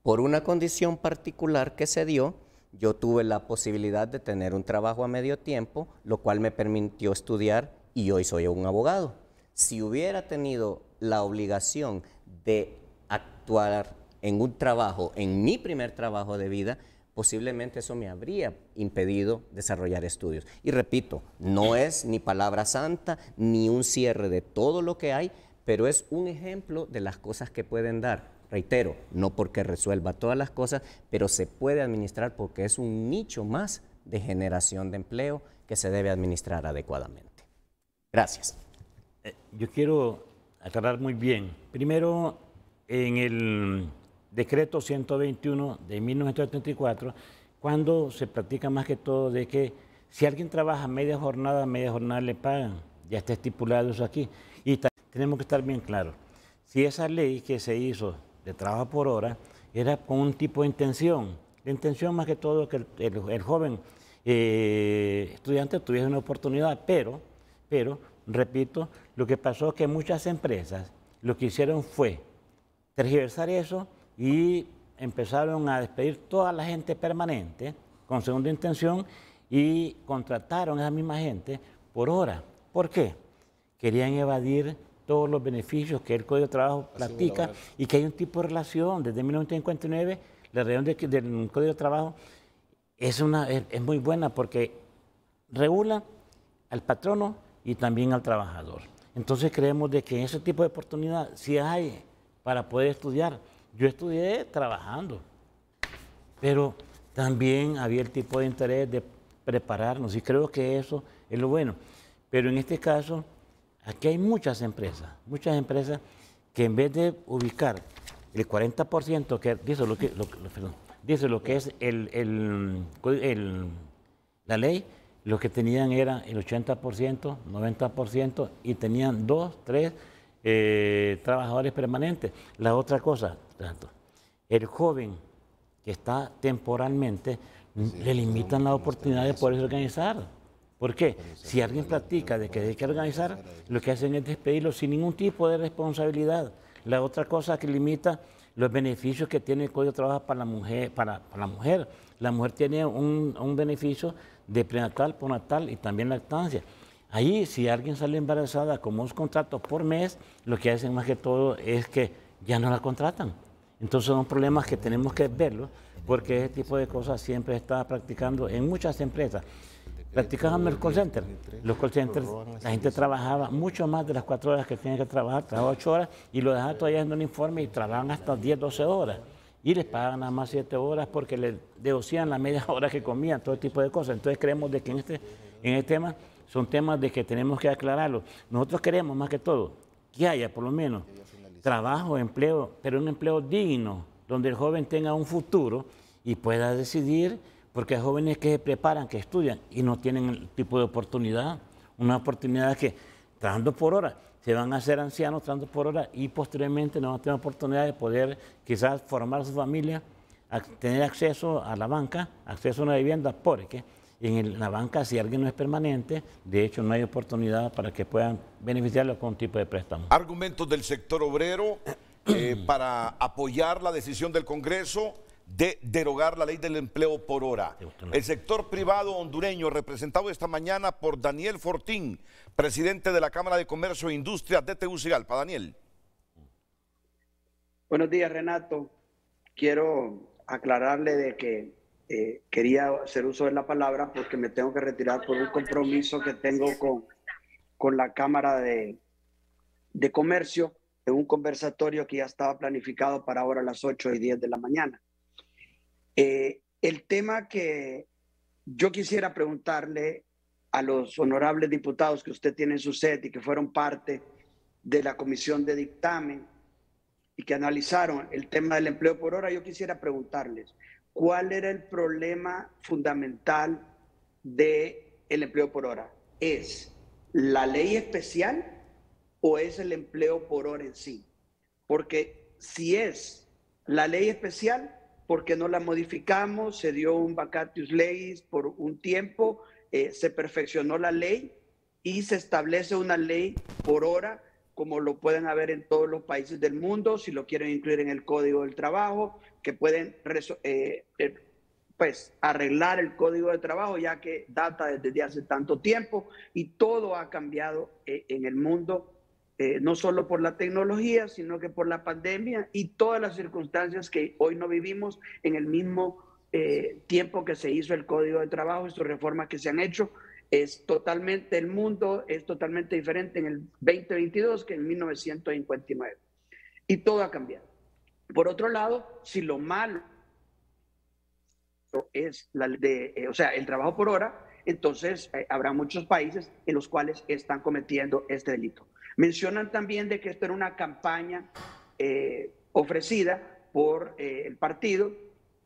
Por una condición particular que se dio, yo tuve la posibilidad de tener un trabajo a medio tiempo, lo cual me permitió estudiar y hoy soy un abogado. Si hubiera tenido la obligación de actuar en un trabajo, en mi primer trabajo de vida, posiblemente eso me habría impedido desarrollar estudios. Y repito, no es ni palabra santa, ni un cierre de todo lo que hay, pero es un ejemplo de las cosas que pueden dar. Reitero, no porque resuelva todas las cosas, pero se puede administrar porque es un nicho más de generación de empleo que se debe administrar adecuadamente. Gracias. Yo quiero aclarar muy bien. Primero, en el Decreto 121 de 1934, cuando se practica más que todo de que si alguien trabaja media jornada le pagan. Ya está estipulado eso aquí. Y tenemos que estar bien claros. Si esa ley que se hizo de trabajo por hora era con un tipo de intención, la intención más que todo que el joven estudiante tuviese una oportunidad, pero, repito, lo que pasó es que muchas empresas lo que hicieron fue tergiversar eso y empezaron a despedir toda la gente permanente con segunda intención y contrataron a esa misma gente por hora. ¿Por qué? Querían evadir todos los beneficios que el Código de Trabajo practica y que hay un tipo de relación. Desde 1959, la relación del Código de Trabajo es muy buena porque regula al patrono y también al trabajador. Entonces creemos de que ese tipo de oportunidad sí hay para poder estudiar. Yo estudié trabajando, pero también había el tipo de interés de prepararnos y creo que eso es lo bueno. Pero en este caso, aquí hay muchas empresas que en vez de ubicar el 40% que dice lo que es la ley, lo que tenían era el 80%, 90% y tenían 2, 3 trabajadores permanentes. La otra cosa, el joven que está temporalmente, le limitan la oportunidad de poderse organizar. ¿Por qué? Si alguien practica de que hay que organizar, lo que hacen es despedirlo sin ningún tipo de responsabilidad. La otra cosa que limita los beneficios que tiene el Código de Trabajo para la mujer. La mujer tiene un beneficio de prenatal, postnatal y también lactancia. Ahí, si alguien sale embarazada con unos contratos por mes, lo que hacen más que todo es que ya no la contratan. Entonces son problemas que tenemos que verlos, porque ese tipo de cosas siempre está practicando en muchas empresas. Practicaban en los call centers. Los call centers, la gente trabajaba mucho más de las 4 horas que tenía que trabajar, trabajaba 8 horas y lo dejaban todavía en un informe y trabajaban hasta 10, 12 horas. Y les pagan nada más 7 horas porque les deducían la media hora que comían, todo tipo de cosas. Entonces creemos de que en este tema son temas de que tenemos que aclararlo. Nosotros queremos más que todo que haya por lo menos trabajo, empleo, pero un empleo digno, donde el joven tenga un futuro y pueda decidir, porque hay jóvenes que se preparan, que estudian y no tienen el tipo de oportunidad, una oportunidad que trabajando por hora se van a hacer ancianos trabajando por hora y posteriormente no van a tener oportunidad de poder quizás formar su familia, tener acceso a la banca, acceso a una vivienda, porque en la banca, si alguien no es permanente, de hecho no hay oportunidad para que puedan beneficiarlo con un tipo de préstamo. Argumentos del sector obrero para apoyar la decisión del Congreso de derogar la ley del empleo por hora. El sector privado hondureño, representado esta mañana por Daniel Fortín, presidente de la Cámara de Comercio e Industria de Tegucigalpa. Daniel. Buenos días, Renato. Quiero aclararle de que quería hacer uso de la palabra porque me tengo que retirar por un compromiso que tengo con la Cámara de Comercio, de un conversatorio que ya estaba planificado para ahora a las 8:10 de la mañana. El tema que yo quisiera preguntarle a los honorables diputados que usted tiene en su sede y que fueron parte de la comisión de dictamen y que analizaron el tema del empleo por hora, yo quisiera preguntarles, ¿cuál era el problema fundamental del empleo por hora? ¿Es la ley especial o es el empleo por hora en sí? Porque si es la ley especial, ¿por qué no la modificamos? Se dio un vacatius legis por un tiempo, se perfeccionó la ley y se establece una ley por hora, como lo pueden haber en todos los países del mundo, si lo quieren incluir en el Código del Trabajo, que pueden pues, arreglar el Código de Trabajo, ya que data desde hace tanto tiempo y todo ha cambiado en el mundo, no solo por la tecnología, sino que por la pandemia y todas las circunstancias que hoy no vivimos en el mismo tiempo que se hizo el Código de Trabajo y sus reformas que se han hecho. El mundo es totalmente diferente en el 2022 que en 1959. Y todo ha cambiado. Por otro lado, si lo malo es el trabajo por hora, entonces habrá muchos países en los cuales están cometiendo este delito. Mencionan también de que esto era una campaña ofrecida por el partido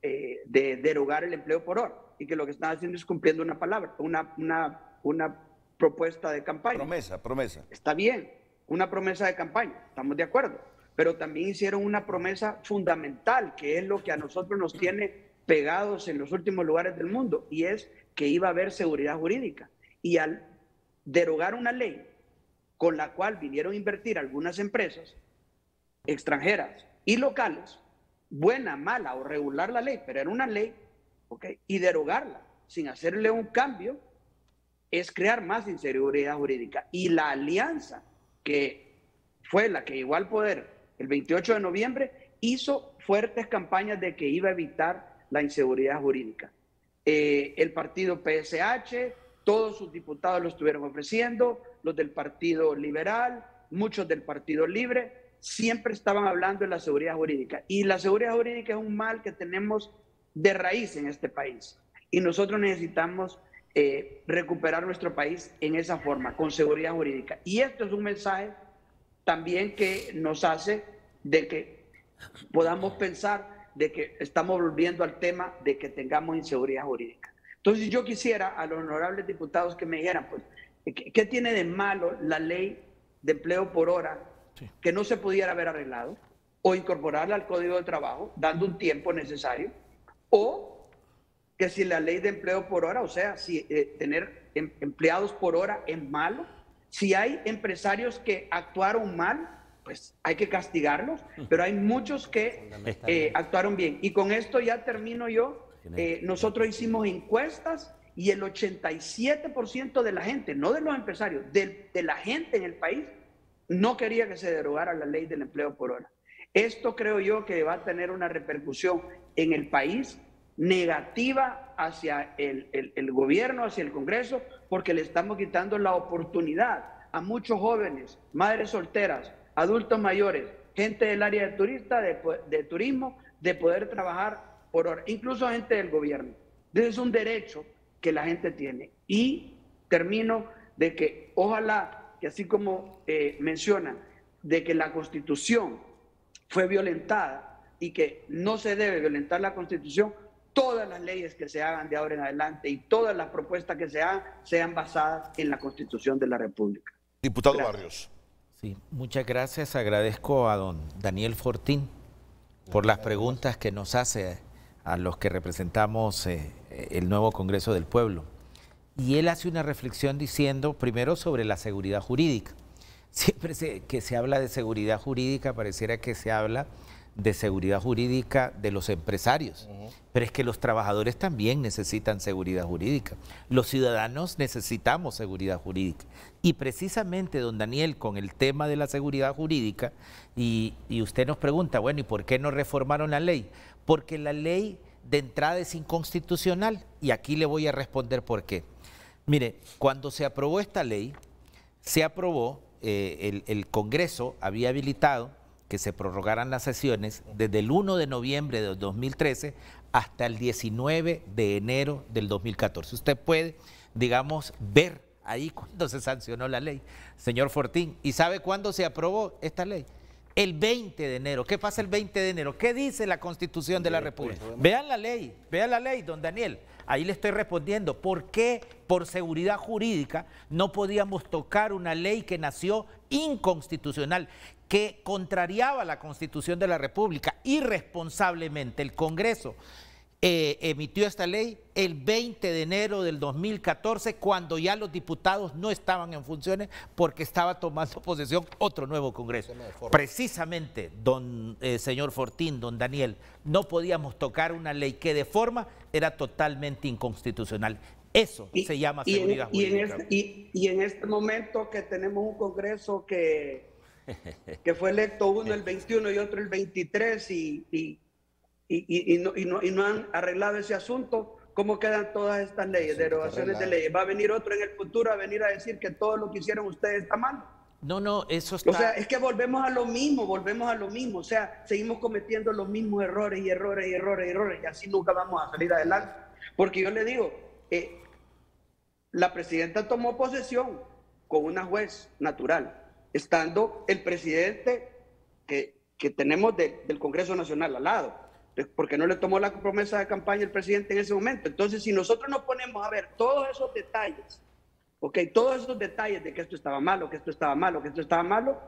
de derogar el empleo por hora y que lo que están haciendo es cumpliendo una palabra, una propuesta de campaña. Promesa. Está bien, una promesa de campaña, estamos de acuerdo, pero también hicieron una promesa fundamental, que es lo que a nosotros nos tiene pegados en los últimos lugares del mundo, y es que iba a haber seguridad jurídica. Y al derogar una ley con la cual vinieron a invertir algunas empresas extranjeras y locales, buena, mala o regular la ley, pero era una ley, ¿okay? Y derogarla sin hacerle un cambio es crear más inseguridad jurídica. Y la alianza que fue la que llegó al poder el 28 de noviembre hizo fuertes campañas de que iba a evitar la inseguridad jurídica. El partido PSH, todos sus diputados lo estuvieron ofreciendo, los del Partido Liberal, muchos del Partido Libre, siempre estaban hablando de la seguridad jurídica. Y la seguridad jurídica es un mal que tenemos de raíz en este país. Y nosotros necesitamos recuperar nuestro país en esa forma, con seguridad jurídica. Y esto es un mensaje también que nos hace de que podamos pensar de que estamos volviendo al tema de que tengamos inseguridad jurídica. Entonces yo quisiera a los honorables diputados que me dijeran, pues, ¿qué tiene de malo la ley de empleo por hora que no se pudiera haber arreglado? O incorporarla al Código de Trabajo, dando un tiempo necesario, o que si la ley de empleo por hora, o sea, si tener empleados por hora es malo, si hay empresarios que actuaron mal, pues hay que castigarlos, pero hay muchos que actuaron bien. Y con esto ya termino yo. Nosotros hicimos encuestas y el 87% de la gente, no de los empresarios, de la gente en el país, no quería que se derogara la ley del empleo por hora. Esto creo yo que va a tener una repercusión en el país negativa hacia el gobierno, hacia el Congreso, porque le estamos quitando la oportunidad a muchos jóvenes, madres solteras, adultos mayores, gente del área de turismo, de poder trabajar por hora, incluso gente del gobierno. Ese es un derecho que la gente tiene. Y termino de que ojalá que así como menciona, de que la Constitución fue violentada y que no se debe violentar la Constitución, todas las leyes que se hagan de ahora en adelante y todas las propuestas que se hagan sean basadas en la Constitución de la República. Diputado Gracias. Barrios. Sí, muchas gracias. Agradezco a don Daniel Fortín por las preguntas que nos hace a los que representamos el nuevo Congreso del Pueblo. Y él hace una reflexión diciendo, primero, sobre la seguridad jurídica. Siempre que se habla de seguridad jurídica, pareciera que se habla de seguridad jurídica de los empresarios, pero es que los trabajadores también necesitan seguridad jurídica, los ciudadanos necesitamos seguridad jurídica, y precisamente, don Daniel, con el tema de la seguridad jurídica, y usted nos pregunta, bueno, ¿y por qué no reformaron la ley? Porque la ley de entrada es inconstitucional, y aquí le voy a responder por qué. Mire, cuando se aprobó esta ley, se aprobó, el Congreso había habilitado que se prorrogaran las sesiones desde el 1 de noviembre de 2013 hasta el 19 de enero del 2014. Usted puede, digamos, ver ahí cuando se sancionó la ley, señor Fortín. ¿Y sabe cuándo se aprobó esta ley? El 20 de enero. ¿Qué pasa el 20 de enero? ¿Qué dice la Constitución de la República? Vean la ley, don Daniel. Ahí le estoy respondiendo. ¿Por qué por seguridad jurídica no podíamos tocar una ley que nació inconstitucional, que contrariaba la Constitución de la República? Irresponsablemente el Congreso emitió esta ley el 20 de enero del 2014, cuando ya los diputados no estaban en funciones porque estaba tomando posesión otro nuevo Congreso. Precisamente, señor Fortín, don Daniel, no podíamos tocar una ley que de forma era totalmente inconstitucional. Eso se llama seguridad jurídica. Y en este momento que tenemos un Congreso que fue electo uno el 21 y otro el 23 y no han arreglado ese asunto, ¿cómo quedan todas estas leyes, derogaciones de leyes? ¿Va a venir otro en el futuro a venir a decir que todo lo que hicieron ustedes está mal? No, eso está... O sea, es que volvemos a lo mismo, o sea, seguimos cometiendo los mismos errores y así nunca vamos a salir adelante. Porque yo le digo, la presidenta tomó posesión con una juez natural, estando el presidente que tenemos del Congreso Nacional al lado, porque no le tomó la promesa de campaña el presidente en ese momento. Entonces, si nosotros nos ponemos a ver todos esos detalles, todos esos detalles de que esto estaba malo, que esto estaba malo, que esto estaba malo,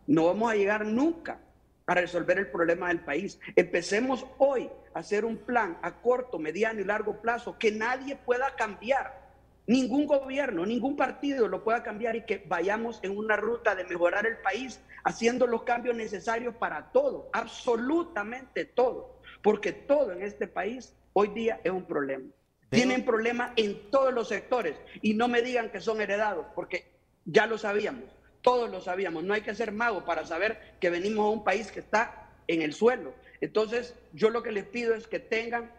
no vamos a llegar nunca a resolver el problema del país. Empecemos hoy a hacer un plan a corto, mediano y largo plazo que nadie pueda cambiar. Ningún gobierno, ningún partido lo pueda cambiar, y que vayamos en una ruta de mejorar el país, haciendo los cambios necesarios para todo, absolutamente todo, porque todo en este país hoy día es un problema. Tienen problemas en todos los sectores, y no me digan que son heredados, porque ya lo sabíamos, todos lo sabíamos. No hay que ser mago para saber que venimos a un país que está en el suelo. Entonces, yo lo que les pido es que tengan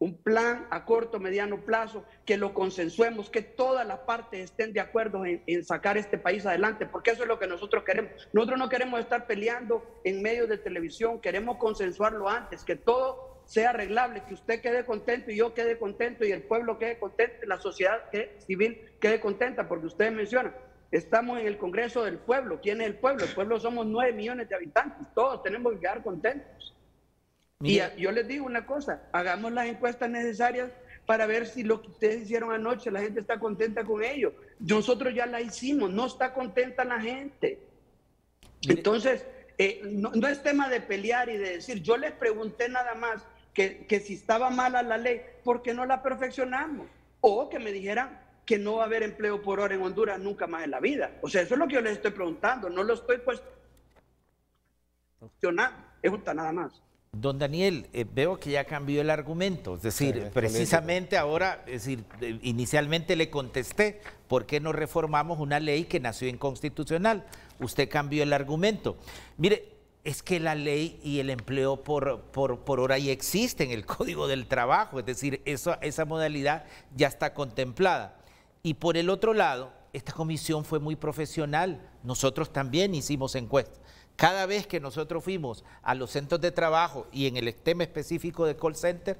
un plan a corto, mediano plazo, que lo consensuemos, que todas las partes estén de acuerdo en sacar este país adelante, porque eso es lo que nosotros queremos. Nosotros no queremos estar peleando en medios de televisión, queremos consensuarlo antes, que todo sea arreglable, que usted quede contento y yo quede contento y el pueblo quede contento, la sociedad civil quede contenta, porque ustedes mencionan, estamos en el Congreso del pueblo. ¿Quién es el pueblo? El pueblo somos 9 millones de habitantes, todos tenemos que quedar contentos. Mira. Y yo les digo una cosa, hagamos las encuestas necesarias para ver si lo que ustedes hicieron anoche, la gente está contenta con ello. Nosotros ya la hicimos, no está contenta la gente. Entonces, no es tema de pelear y de decir, yo les pregunté nada más que si estaba mala la ley, ¿por qué no la perfeccionamos? O que me dijeran que no va a haber empleo por hora en Honduras nunca más en la vida. O sea, eso es lo que yo les estoy preguntando, no lo estoy cuestionando, es justa nada más. Don Daniel, veo que ya cambió el argumento, es decir, sí, precisamente ahora, es decir, inicialmente le contesté, ¿por qué no reformamos una ley que nació inconstitucional? Usted cambió el argumento. Mire, es que la ley y el empleo por hora ya existe en el Código del Trabajo, es decir, esa modalidad ya está contemplada. Y por el otro lado, esta comisión fue muy profesional, nosotros también hicimos encuestas. Cada vez que nosotros fuimos a los centros de trabajo y en el tema específico de call center,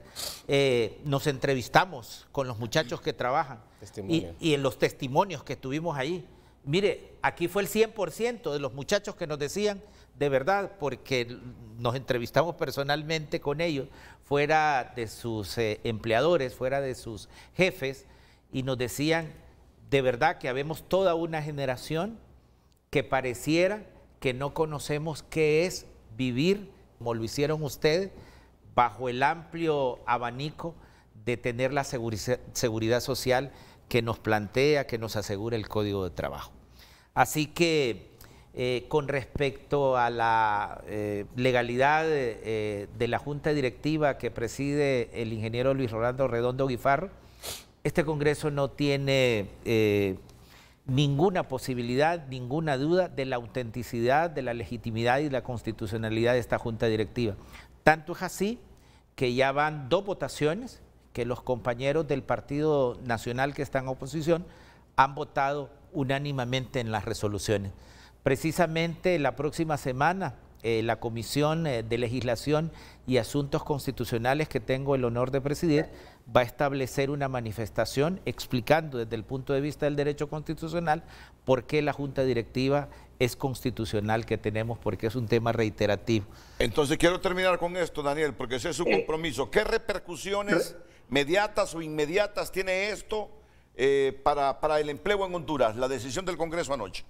nos entrevistamos con los muchachos que trabajan y en los testimonios que estuvimos ahí. Mire, aquí fue el 100% de los muchachos que nos decían, de verdad, porque nos entrevistamos personalmente con ellos, fuera de sus empleadores, fuera de sus jefes, y nos decían, de verdad, que habemos toda una generación que pareciera que no conocemos qué es vivir, como lo hicieron ustedes, bajo el amplio abanico de tener la seguridad social que nos plantea, que nos asegura el Código de Trabajo. Así que con respecto a la legalidad de la Junta Directiva que preside el ingeniero Luis Rolando Redondo Guifarro, este Congreso no tiene ninguna posibilidad, ninguna duda de la autenticidad, de la legitimidad y de la constitucionalidad de esta Junta Directiva. Tanto es así que ya van 2 votaciones que los compañeros del Partido Nacional que están en oposición han votado unánimemente en las resoluciones. Precisamente la próxima semana la Comisión de Legislación y Asuntos Constitucionales que tengo el honor de presidir va a establecer una manifestación explicando desde el punto de vista del derecho constitucional por qué la Junta Directiva es constitucional que tenemos, porque es un tema reiterativo. Entonces quiero terminar con esto, Daniel, porque ese es su compromiso. ¿Qué repercusiones mediatas o inmediatas tiene esto para el empleo en Honduras, la decisión del Congreso anoche?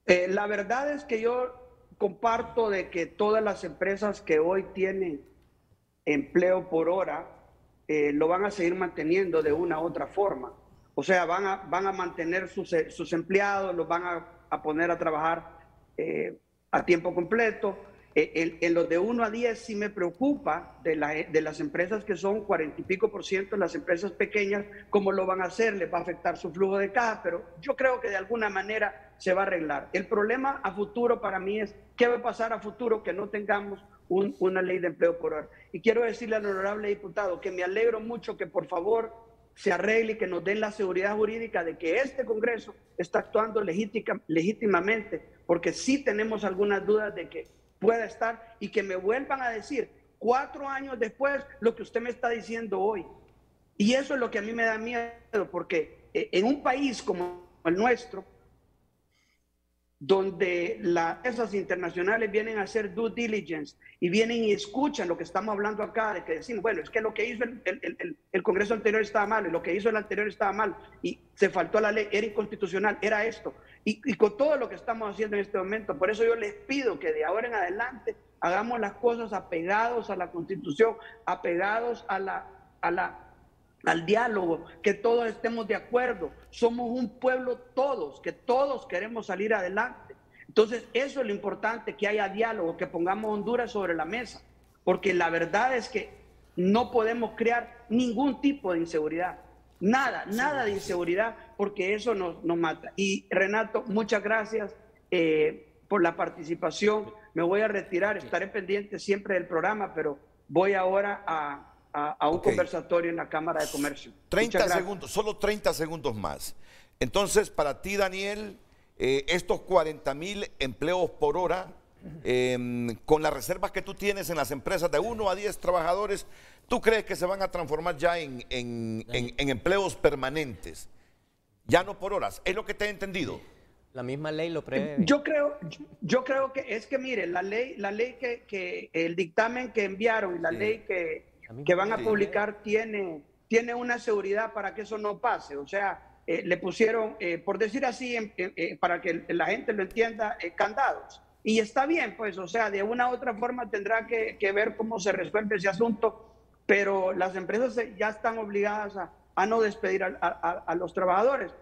La verdad es que yo comparto de que todas las empresas que hoy tienen empleo por hora lo van a seguir manteniendo de una u otra forma. O sea, van a mantener sus empleados, los van a poner a trabajar a tiempo completo. En los de 1 a 10 sí me preocupa de las empresas que son 40 y pico %, las empresas pequeñas, cómo lo van a hacer, les va a afectar su flujo de caja, pero yo creo que de alguna manera se va a arreglar. El problema a futuro para mí es qué va a pasar a futuro que no tengamos una ley de empleo por hora. Y quiero decirle al honorable diputado que me alegro mucho que por favor se arregle y que nos den la seguridad jurídica de que este Congreso está actuando legítimamente, porque sí tenemos algunas dudas de que pueda estar y que me vuelvan a decir 4 años después lo que usted me está diciendo hoy. Y eso es lo que a mí me da miedo, porque en un país como el nuestro, donde las empresas internacionales vienen a hacer due diligence y vienen y escuchan lo que estamos hablando acá, de que decimos, bueno, es que lo que hizo el Congreso anterior estaba mal, y lo que hizo el anterior estaba mal, y se faltó a la ley, era inconstitucional, era esto. Y con todo lo que estamos haciendo en este momento, por eso yo les pido que de ahora en adelante hagamos las cosas apegados a la Constitución, apegados al diálogo, que todos estemos de acuerdo. Somos un pueblo todos, que todos queremos salir adelante. Entonces, eso es lo importante, que haya diálogo, que pongamos Honduras sobre la mesa, porque la verdad es que no podemos crear ningún tipo de inseguridad. Nada de inseguridad, porque eso nos mata. Y Renato, muchas gracias por la participación. Me voy a retirar, estaré pendiente siempre del programa, pero voy ahora a un conversatorio en la Cámara de Comercio. 30 segundos, solo 30 segundos más. Entonces, para ti, Daniel, estos 40,000 empleos por hora con las reservas que tú tienes en las empresas de 1 a 10 trabajadores, ¿tú crees que se van a transformar ya en empleos permanentes? Ya no por horas, es lo que te he entendido. La misma ley lo prevé. Yo creo que es que, mire, la ley que el dictamen que enviaron y la ley que van a publicar tiene una seguridad para que eso no pase. O sea, le pusieron, por decir así, para que la gente lo entienda, candados. Y está bien, pues, o sea, de una u otra forma tendrá que ver cómo se resuelve ese asunto, pero las empresas ya están obligadas a no despedir a los trabajadores.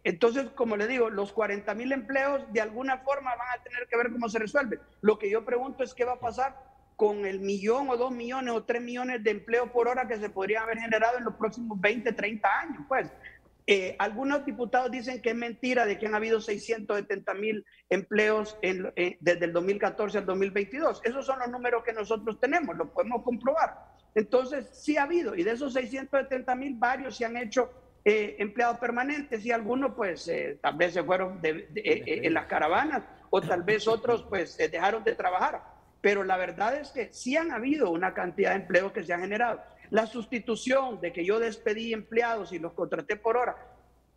Entonces, como le digo, los 40,000 empleos de alguna forma van a tener que ver cómo se resuelve. Lo que yo pregunto es qué va a pasar con el 1 o 2 millones o 3 millones de empleos por hora que se podrían haber generado en los próximos 20, 30 años. Pues algunos diputados dicen que es mentira de que han habido 670,000 empleos desde el 2014 al 2022. Esos son los números que nosotros tenemos, lo podemos comprobar. Entonces, sí ha habido, y de esos 670,000, varios se han hecho empleados permanentes, y algunos pues tal vez se fueron en las caravanas, o tal vez otros pues dejaron de trabajar, pero la verdad es que sí han habido una cantidad de empleos que se han generado. La sustitución de que yo despedí empleados y los contraté por hora,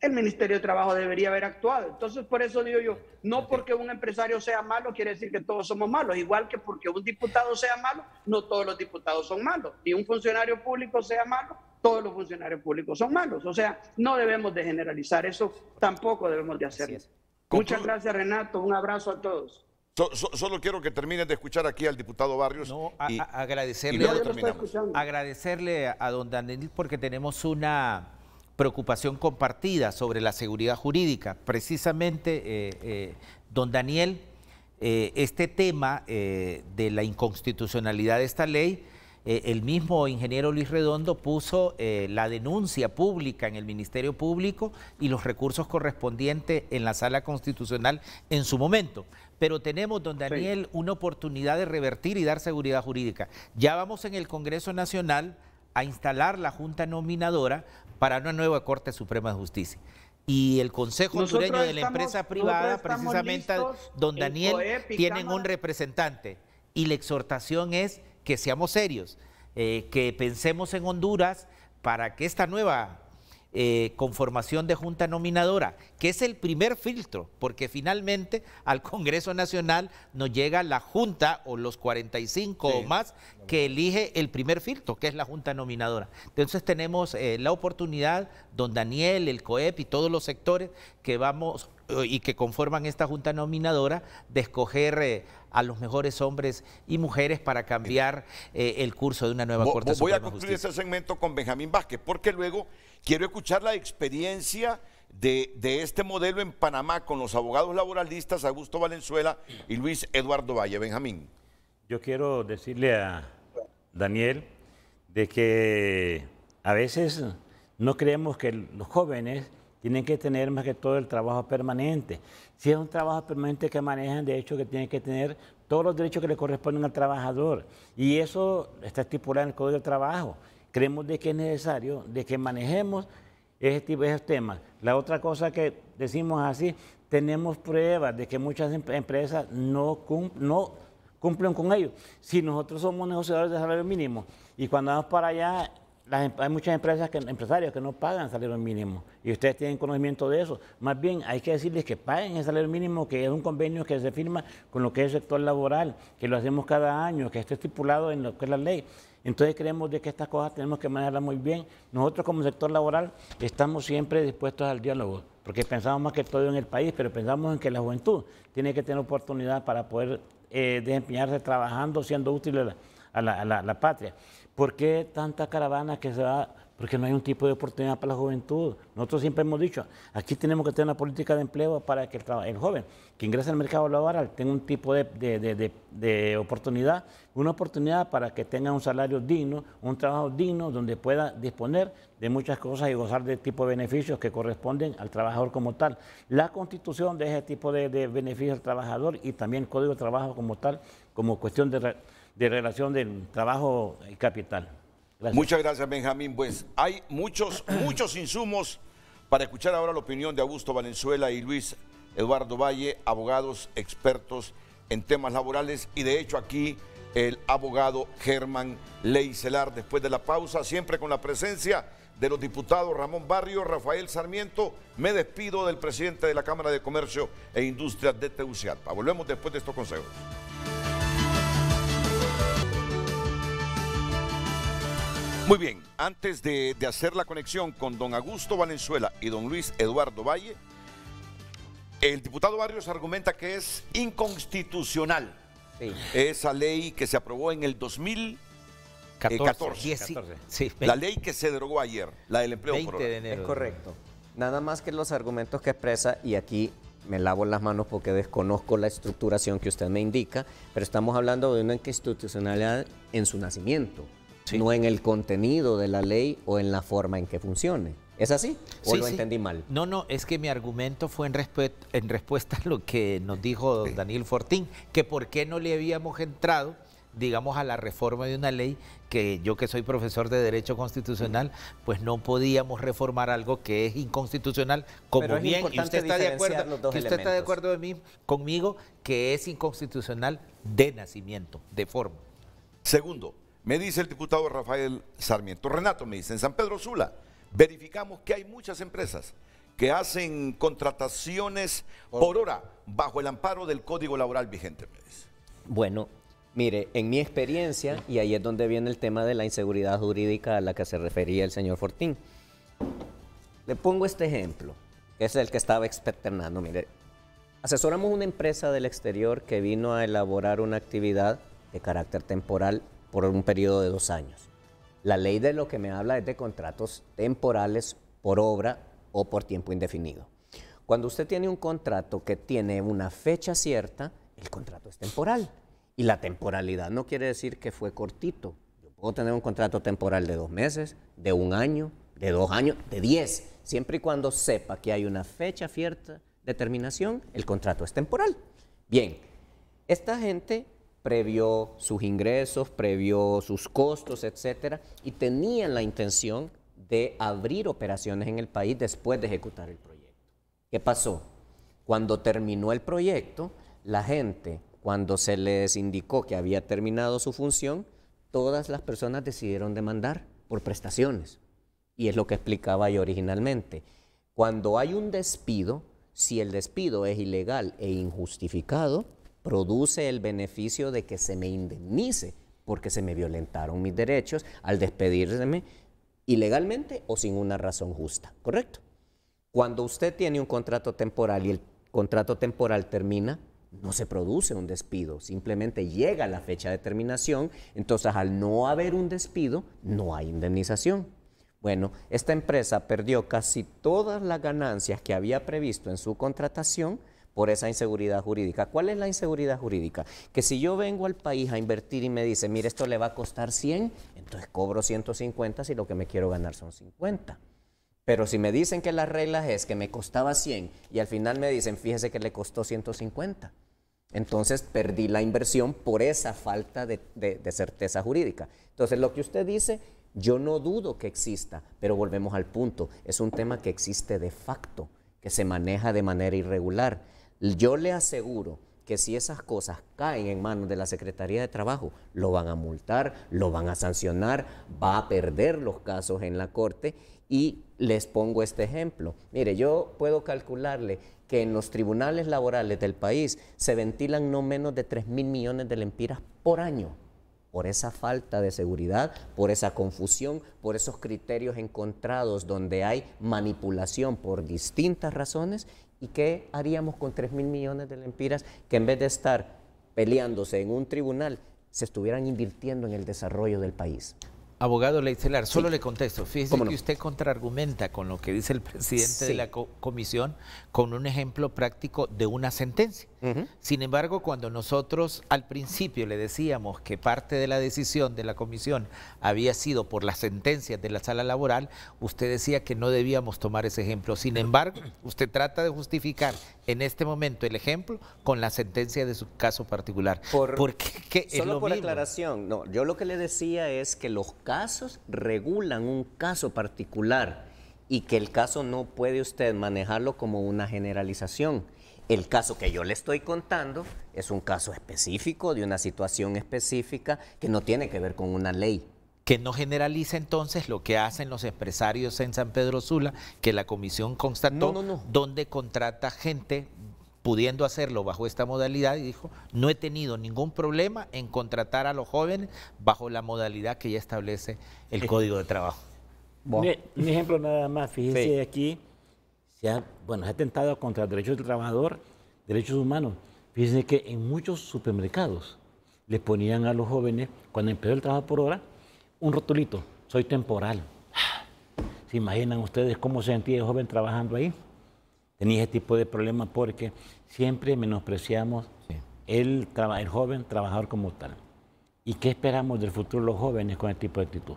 el Ministerio de Trabajo debería haber actuado. Entonces, por eso digo yo, no porque un empresario sea malo quiere decir que todos somos malos, igual que porque un diputado sea malo, no todos los diputados son malos, y un funcionario público sea malo, todos los funcionarios públicos son malos. O sea, no debemos de generalizar, eso tampoco debemos de hacerlo. Muchas gracias, Renato, un abrazo a todos. Solo quiero que termines de escuchar aquí al diputado Barrios. No, y agradecerle a don Daniel, porque tenemos una preocupación compartida sobre la seguridad jurídica. Precisamente, don Daniel, este tema de la inconstitucionalidad de esta ley, el mismo ingeniero Luis Redondo puso la denuncia pública en el Ministerio Público y los recursos correspondientes en la Sala Constitucional en su momento. Pero tenemos, don Daniel, una oportunidad de revertir y dar seguridad jurídica. Ya vamos en el Congreso Nacional a instalar la Junta Nominadora para una nueva Corte Suprema de Justicia. Y el Consejo Hondureño de la Empresa Privada, precisamente, don Daniel, tienen un representante. Y la exhortación es que seamos serios, que pensemos en Honduras para que esta nueva conformación de Junta Nominadora, que es el primer filtro, porque finalmente al Congreso Nacional nos llega la Junta o los 45 o más que elige el primer filtro, que es la Junta Nominadora. Entonces tenemos la oportunidad, don Daniel, el COEP y todos los sectores que vamos y que conforman esta Junta Nominadora, de escoger a los mejores hombres y mujeres para cambiar el curso de una nueva Corte Suprema de Justicia. Voy a concluir este segmento con Benjamín Vázquez, porque luego quiero escuchar la experiencia de este modelo en Panamá con los abogados laboralistas Augusto Valenzuela y Luis Eduardo Valle. Benjamín. Yo quiero decirle a Daniel de que a veces no creemos que los jóvenes tienen que tener más que todo el trabajo permanente. Si es un trabajo permanente que manejan, de hecho que tienen que tener todos los derechos que le corresponden al trabajador. Y eso está estipulado en el Código de Trabajo. Creemos de que es necesario de que manejemos esos temas. La otra cosa que decimos así, tenemos pruebas de que muchas empresas no cumplen con ello. Si nosotros somos negociadores de salario mínimo y cuando vamos para allá, hay muchas empresarios que no pagan salario mínimo y ustedes tienen conocimiento de eso. Más bien hay que decirles que paguen el salario mínimo, que es un convenio que se firma con lo que es el sector laboral, que lo hacemos cada año, que esté estipulado en lo que es la ley. Entonces creemos de que estas cosas tenemos que manejarlas muy bien. Nosotros como sector laboral estamos siempre dispuestos al diálogo, porque pensamos más que todo en el país, pero pensamos en que la juventud tiene que tener oportunidad para poder desempeñarse trabajando, siendo útil a la patria. ¿Por qué tanta caravana que se va? Porque no hay un tipo de oportunidad para la juventud. Nosotros siempre hemos dicho, aquí tenemos que tener una política de empleo para que el joven que ingresa al mercado laboral tenga un tipo de oportunidad, una oportunidad para que tenga un salario digno, un trabajo digno, donde pueda disponer de muchas cosas y gozar de tipo de beneficios que corresponden al trabajador como tal. La Constitución de ese tipo de beneficios al trabajador y también el Código de Trabajo como tal, como cuestión de relación del trabajo y capital. Gracias. Muchas gracias, Benjamín. Pues hay muchos insumos para escuchar ahora la opinión de Augusto Valenzuela y Luis Eduardo Valle, abogados expertos en temas laborales y de hecho aquí el abogado Germán Leicelar. Después de la pausa, siempre con la presencia de los diputados Ramón Barrio, Rafael Sarmiento, me despido del presidente de la Cámara de Comercio e Industrias de Tegucigalpa. Volvemos después de estos consejos. Muy bien, antes de hacer la conexión con don Augusto Valenzuela y don Luis Eduardo Valle, el diputado Barrios argumenta que es inconstitucional esa ley que se aprobó en el 2014. Sí, la ley que se derogó ayer, la del empleo 20 por hora. de enero. Es correcto. Nada más que los argumentos que expresa, y aquí me lavo las manos porque desconozco la estructuración que usted me indica, pero estamos hablando de una inconstitucionalidad en su nacimiento, no en el contenido de la ley o en la forma en que funcione. ¿Es así? ¿O lo entendí mal? No, no, es que mi argumento fue en respuesta a lo que nos dijo Daniel Fortín, que por qué no le habíamos entrado, digamos, a la reforma de una ley que yo, que soy profesor de Derecho Constitucional, pues no podíamos reformar algo que es inconstitucional, como bien, y usted está de acuerdo, conmigo, que es inconstitucional de nacimiento, de forma. Segundo, me dice el diputado Rafael Sarmiento. Renato me dice, en San Pedro Sula verificamos que hay muchas empresas que hacen contrataciones por hora bajo el amparo del Código Laboral vigente, me dice. Bueno, mire, en mi experiencia, y ahí es donde viene el tema de la inseguridad jurídica a la que se refería el señor Fortín. Le pongo este ejemplo, que es el que estaba externando. Mire, asesoramos una empresa del exterior que vino a elaborar una actividad de carácter temporal por un periodo de 2 años. La ley de lo que me habla es de contratos temporales por obra o por tiempo indefinido. Cuando usted tiene un contrato que tiene una fecha cierta, el contrato es temporal. Y la temporalidad no quiere decir que fue cortito. Yo puedo tener un contrato temporal de 2 meses, de 1 año, de 2 años, de 10. Siempre y cuando sepa que hay una fecha cierta de terminación, el contrato es temporal. Bien, esta gente previó sus ingresos, previó sus costos, etcétera, y tenían la intención de abrir operaciones en el país después de ejecutar el proyecto. ¿Qué pasó? Cuando terminó el proyecto, la gente, cuando se les indicó que había terminado su función, todas las personas decidieron demandar por prestaciones. Y es lo que explicaba yo originalmente. Cuando hay un despido, si el despido es ilegal e injustificado, produce el beneficio de que se me indemnice porque se me violentaron mis derechos al despedirme ilegalmente o sin una razón justa, ¿correcto? Cuando usted tiene un contrato temporal y el contrato temporal termina, no se produce un despido, simplemente llega la fecha de terminación, entonces al no haber un despido, no hay indemnización. Bueno, esta empresa perdió casi todas las ganancias que había previsto en su contratación por esa inseguridad jurídica. ¿Cuál es la inseguridad jurídica? Que si yo vengo al país a invertir y me dice, mire, esto le va a costar 100, entonces cobro 150 si lo que me quiero ganar son 50. Pero si me dicen que las reglas es que me costaba 100 y al final me dicen, fíjese que le costó 150, entonces perdí la inversión por esa falta de certeza jurídica. Entonces lo que usted dice, yo no dudo que exista, pero volvemos al punto, es un tema que existe de facto, que se maneja de manera irregular. Yo le aseguro que si esas cosas caen en manos de la Secretaría de Trabajo, lo van a multar, lo van a sancionar, va a perder los casos en la Corte. Y les pongo este ejemplo. Mire, yo puedo calcularle que en los tribunales laborales del país se ventilan no menos de 3.000 millones de lempiras por año, por esa falta de seguridad, por esa confusión, por esos criterios encontrados donde hay manipulación por distintas razones. ¿Y qué haríamos con 3.000 millones de lempiras que en vez de estar peleándose en un tribunal, se estuvieran invirtiendo en el desarrollo del país? Abogado Leicelar, solo le contesto. Fíjese ¿Cómo no? que usted contraargumenta con lo que dice el presidente de la comisión con un ejemplo práctico de una sentencia. Sin embargo, cuando nosotros al principio le decíamos que parte de la decisión de la comisión había sido por las sentencias de la sala laboral, usted decía que no debíamos tomar ese ejemplo. Sin embargo, usted trata de justificar en este momento el ejemplo con la sentencia de su caso particular. Solo por aclaración, no, yo lo que le decía es que los casos regulan un caso particular y que el caso no puede usted manejarlo como una generalización. El caso que yo le estoy contando es un caso específico, de una situación específica que no tiene que ver con una ley. Que no generalice entonces lo que hacen los empresarios en San Pedro Sula, que la comisión constató, donde contrata gente pudiendo hacerlo bajo esta modalidad, y dijo, no he tenido ningún problema en contratar a los jóvenes bajo la modalidad que ya establece el Código de Trabajo. Un ejemplo nada más, fíjese Sí. aquí, se ha atentado contra los derechos del trabajador, derechos humanos. Fíjense que en muchos supermercados les ponían a los jóvenes, cuando empezó el trabajo por hora, un rotulito, soy temporal. ¿Se imaginan ustedes cómo se sentía el joven trabajando ahí? Tenía ese tipo de problemas porque siempre menospreciamos el joven trabajador como tal. ¿Y qué esperamos del futuro de los jóvenes con este tipo de actitud?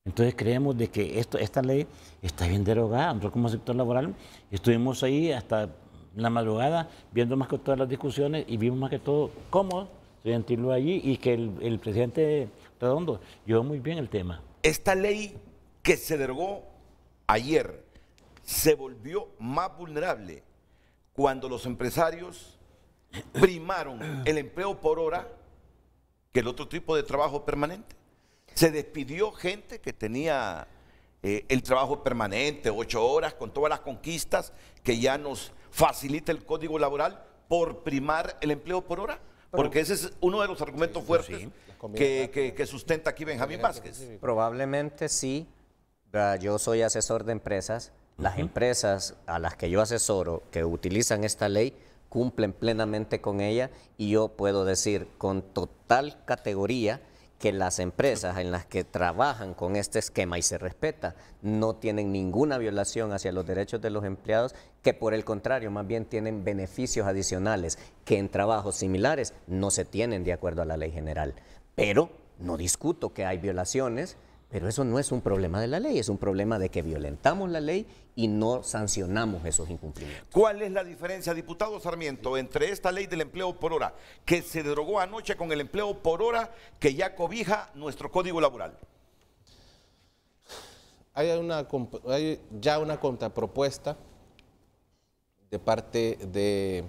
Entonces creemos de que esta ley está bien derogada. Nosotros como sector laboral estuvimos ahí hasta la madrugada viendo más que todas las discusiones y vimos más que todo cómo sentirlo allí y que el presidente Redondo llevó muy bien el tema. Esta ley que se derogó ayer se volvió más vulnerable cuando los empresarios primaron el empleo por hora que el otro tipo de trabajo permanente. Se despidió gente que tenía el trabajo permanente, 8 horas, con todas las conquistas que ya nos facilita el Código Laboral por primar el empleo por hora. Porque ese es uno de los argumentos fuertes que sustenta aquí Benjamín Vázquez. Probablemente sí. Yo soy asesor de empresas. Las empresas a las que yo asesoro que utilizan esta ley cumplen plenamente con ella y yo puedo decir con total categoría que las empresas en las que trabajan con este esquema y se respeta no tienen ninguna violación hacia los derechos de los empleados, que por el contrario más bien tienen beneficios adicionales que en trabajos similares no se tienen de acuerdo a la ley general. Pero no discuto que hay violaciones, pero eso no es un problema de la ley, es un problema de que violentamos la ley y no sancionamos esos incumplimientos. ¿Cuál es la diferencia, diputado Sarmiento, entre esta ley del empleo por hora que se derogó anoche con el empleo por hora que ya cobija nuestro Código Laboral? Hay ya una contrapropuesta de parte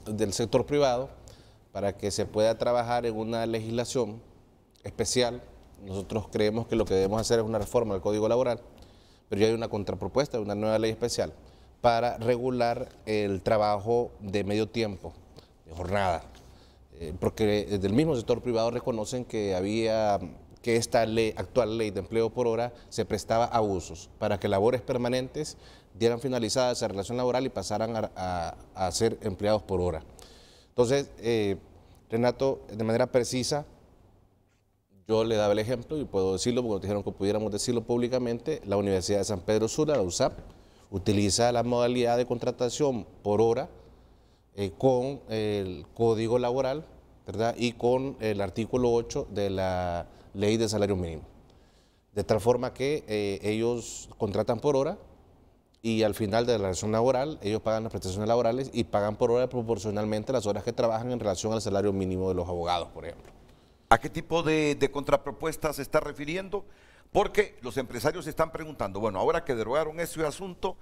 del sector privado para que se pueda trabajar en una legislación especial. Nosotros creemos que lo que debemos hacer es una reforma del Código Laboral, pero ya hay una contrapropuesta de una nueva ley especial para regular el trabajo de medio tiempo, de jornada, porque desde el mismo sector privado reconocen que esta actual ley de empleo por hora se prestaba a abusos para que labores permanentes dieran finalizada esa relación laboral y pasaran a ser empleados por hora. Entonces, Renato, de manera precisa, yo le daba el ejemplo y puedo decirlo porque nos dijeron que pudiéramos decirlo públicamente. La Universidad de San Pedro Sula, la USAP, utiliza la modalidad de contratación por hora con el Código Laboral, ¿verdad? Y con el artículo 8 de la Ley de Salario Mínimo. De tal forma que ellos contratan por hora y al final de la relación laboral ellos pagan las prestaciones laborales y pagan por hora proporcionalmente las horas que trabajan en relación al salario mínimo de los abogados, por ejemplo. ¿A qué tipo de contrapropuesta se está refiriendo? Porque los empresarios se están preguntando, bueno, ahora que derogaron ese asunto,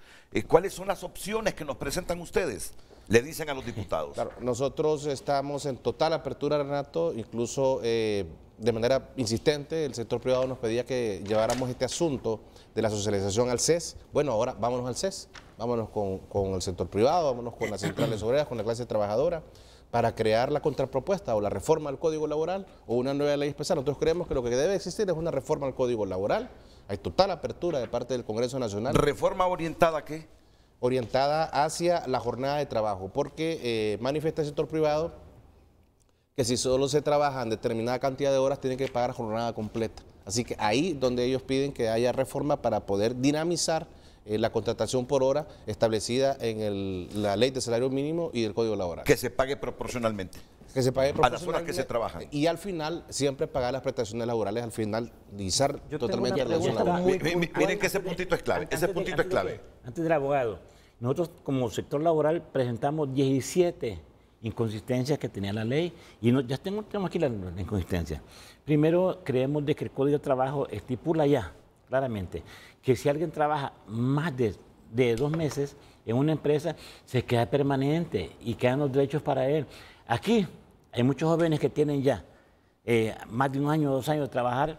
¿cuáles son las opciones que nos presentan ustedes? Le dicen a los diputados. Claro, nosotros estamos en total apertura, Renato, incluso de manera insistente el sector privado nos pedía que lleváramos este asunto de la socialización al CES. Bueno, ahora vámonos al CES, vámonos con el sector privado, vámonos con las centrales obreras, con la clase trabajadora, para crear la contrapropuesta o la reforma al Código Laboral o una nueva ley especial. Nosotros creemos que lo que debe existir es una reforma al Código Laboral. Hay total apertura de parte del Congreso Nacional. ¿Reforma orientada a qué? Orientada hacia la jornada de trabajo, porque manifiesta el sector privado que si solo se trabajan determinada cantidad de horas tienen que pagar jornada completa. Así que ahí donde ellos piden que haya reforma para poder dinamizar la contratación por hora establecida en la Ley de Salario Mínimo y el Código Laboral. Que se pague proporcionalmente. Que se pague proporcionalmente. A las horas que se trabajan. Y al final, siempre pagar las prestaciones laborales, al finalizar totalmente la relación laboral. Miren que ese puntito es clave, ese puntito es clave. Antes del abogado, nosotros como sector laboral presentamos 17 inconsistencias que tenía la ley y ya tenemos aquí la inconsistencia. Primero, creemos de que el Código de Trabajo estipula ya claramente que si alguien trabaja más de 2 meses, en una empresa, se queda permanente y quedan los derechos para él. Aquí hay muchos jóvenes que tienen ya más de 1 año, 2 años de trabajar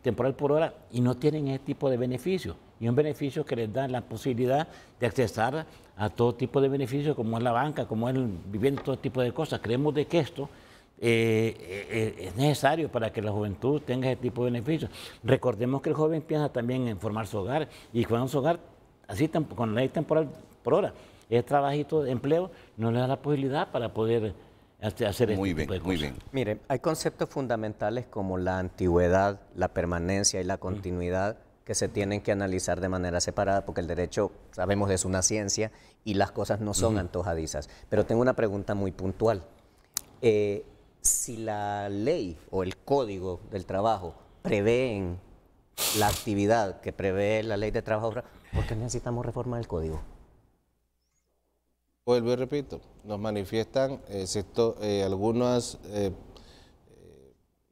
temporal por hora y no tienen ese tipo de beneficios. Y un beneficio que les da la posibilidad de accesar a todo tipo de beneficios, como es la banca, como es viviendo, todo tipo de cosas. Creemos de que esto es necesario para que la juventud tenga ese tipo de beneficios. Recordemos que el joven piensa también en formar su hogar y cuando su hogar, así con la ley temporal por hora, es trabajito de empleo, no le da la posibilidad para poder hacer Muy este tipo de bien, muy cosas. bien. Mire, hay conceptos fundamentales como la antigüedad, la permanencia y la continuidad que se tienen que analizar de manera separada porque el derecho, sabemos, es una ciencia y las cosas no son antojadizas. Pero tengo una pregunta muy puntual. Si la ley o el código del trabajo prevén la actividad que prevé la ley de trabajo, ¿por qué necesitamos reformar el código? Vuelvo y repito, nos manifiestan algunos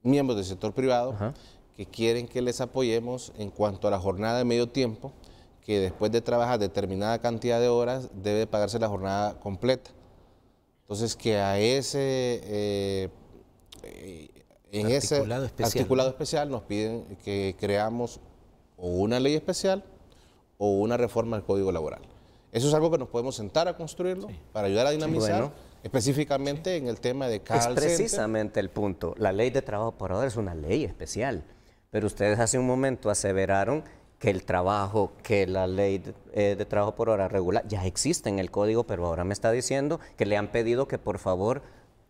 miembros del sector privado que quieren que les apoyemos en cuanto a la jornada de medio tiempo, que después de trabajar determinada cantidad de horas debe pagarse la jornada completa. Entonces, que a ese articulado especial nos piden que creamos o una ley especial o una reforma del Código Laboral. Eso es algo que nos podemos sentar a construirlo para ayudar a dinamizar, específicamente en el tema de call center. Es precisamente el punto. La ley de trabajo por hora es una ley especial, pero ustedes hace un momento aseveraron que el trabajo, que la ley de trabajo por hora regular ya existe en el código, pero ahora me está diciendo que le han pedido que por favor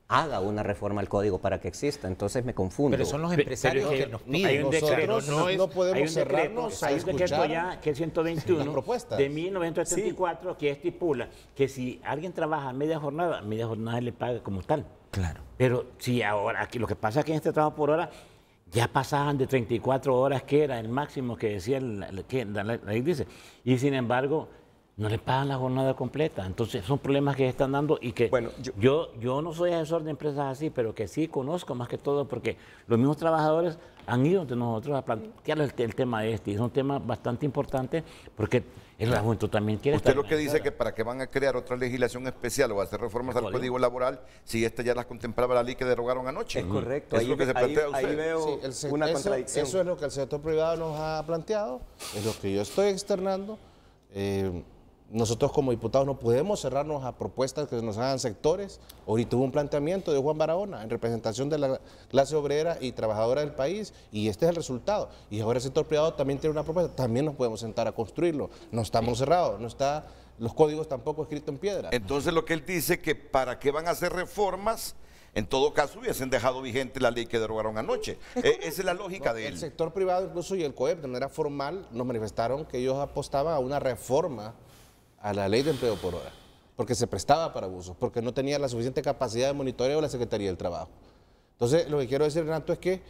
haga una reforma al código para que exista. Entonces me confundo. Pero son los empresarios que nos piden. Hay un decreto, no podemos cerrarnos a hay un decreto escuchar ya, que es 121 propuestas de 1974, que estipula que si alguien trabaja media jornada le paga como tal. Claro. Pero si ahora, aquí lo que pasa es que en este trabajo por hora ya pasaban de 34 horas, que era el máximo que decía la ley dice, y sin embargo no le pagan la jornada completa. Entonces son problemas que se están dando y que bueno, yo no soy asesor de empresas así, pero que sí conozco más que todo porque los mismos trabajadores han ido ante nosotros a plantear el tema este. Y es un tema bastante importante porque la juventud también quiere Usted estar lo que dice que para que van a crear otra legislación especial o hacer reformas al Código Laboral, si esta ya las contemplaba la ley que derogaron anoche. Es correcto. Eso es lo que se plantea usted. Ahí veo una contradicción. Eso es lo que el sector privado nos ha planteado, es lo que yo estoy externando. Nosotros como diputados no podemos cerrarnos a propuestas que nos hagan sectores. Ahorita hubo un planteamiento de Juan Barahona en representación de la clase obrera y trabajadora del país y este es el resultado. Y ahora el sector privado también tiene una propuesta, también nos podemos sentar a construirlo. No estamos cerrados, no está los códigos tampoco escritos en piedra. Entonces lo que él dice que para qué van a hacer reformas, en todo caso hubiesen dejado vigente la ley que derogaron anoche. Esa es la lógica de él. El sector privado incluso y el COEP de manera formal nos manifestaron que ellos apostaban a una reforma a la ley de empleo por hora, porque se prestaba para abusos, porque no tenía la suficiente capacidad de monitoreo la Secretaría del Trabajo. Entonces, lo que quiero decir, Renato, es que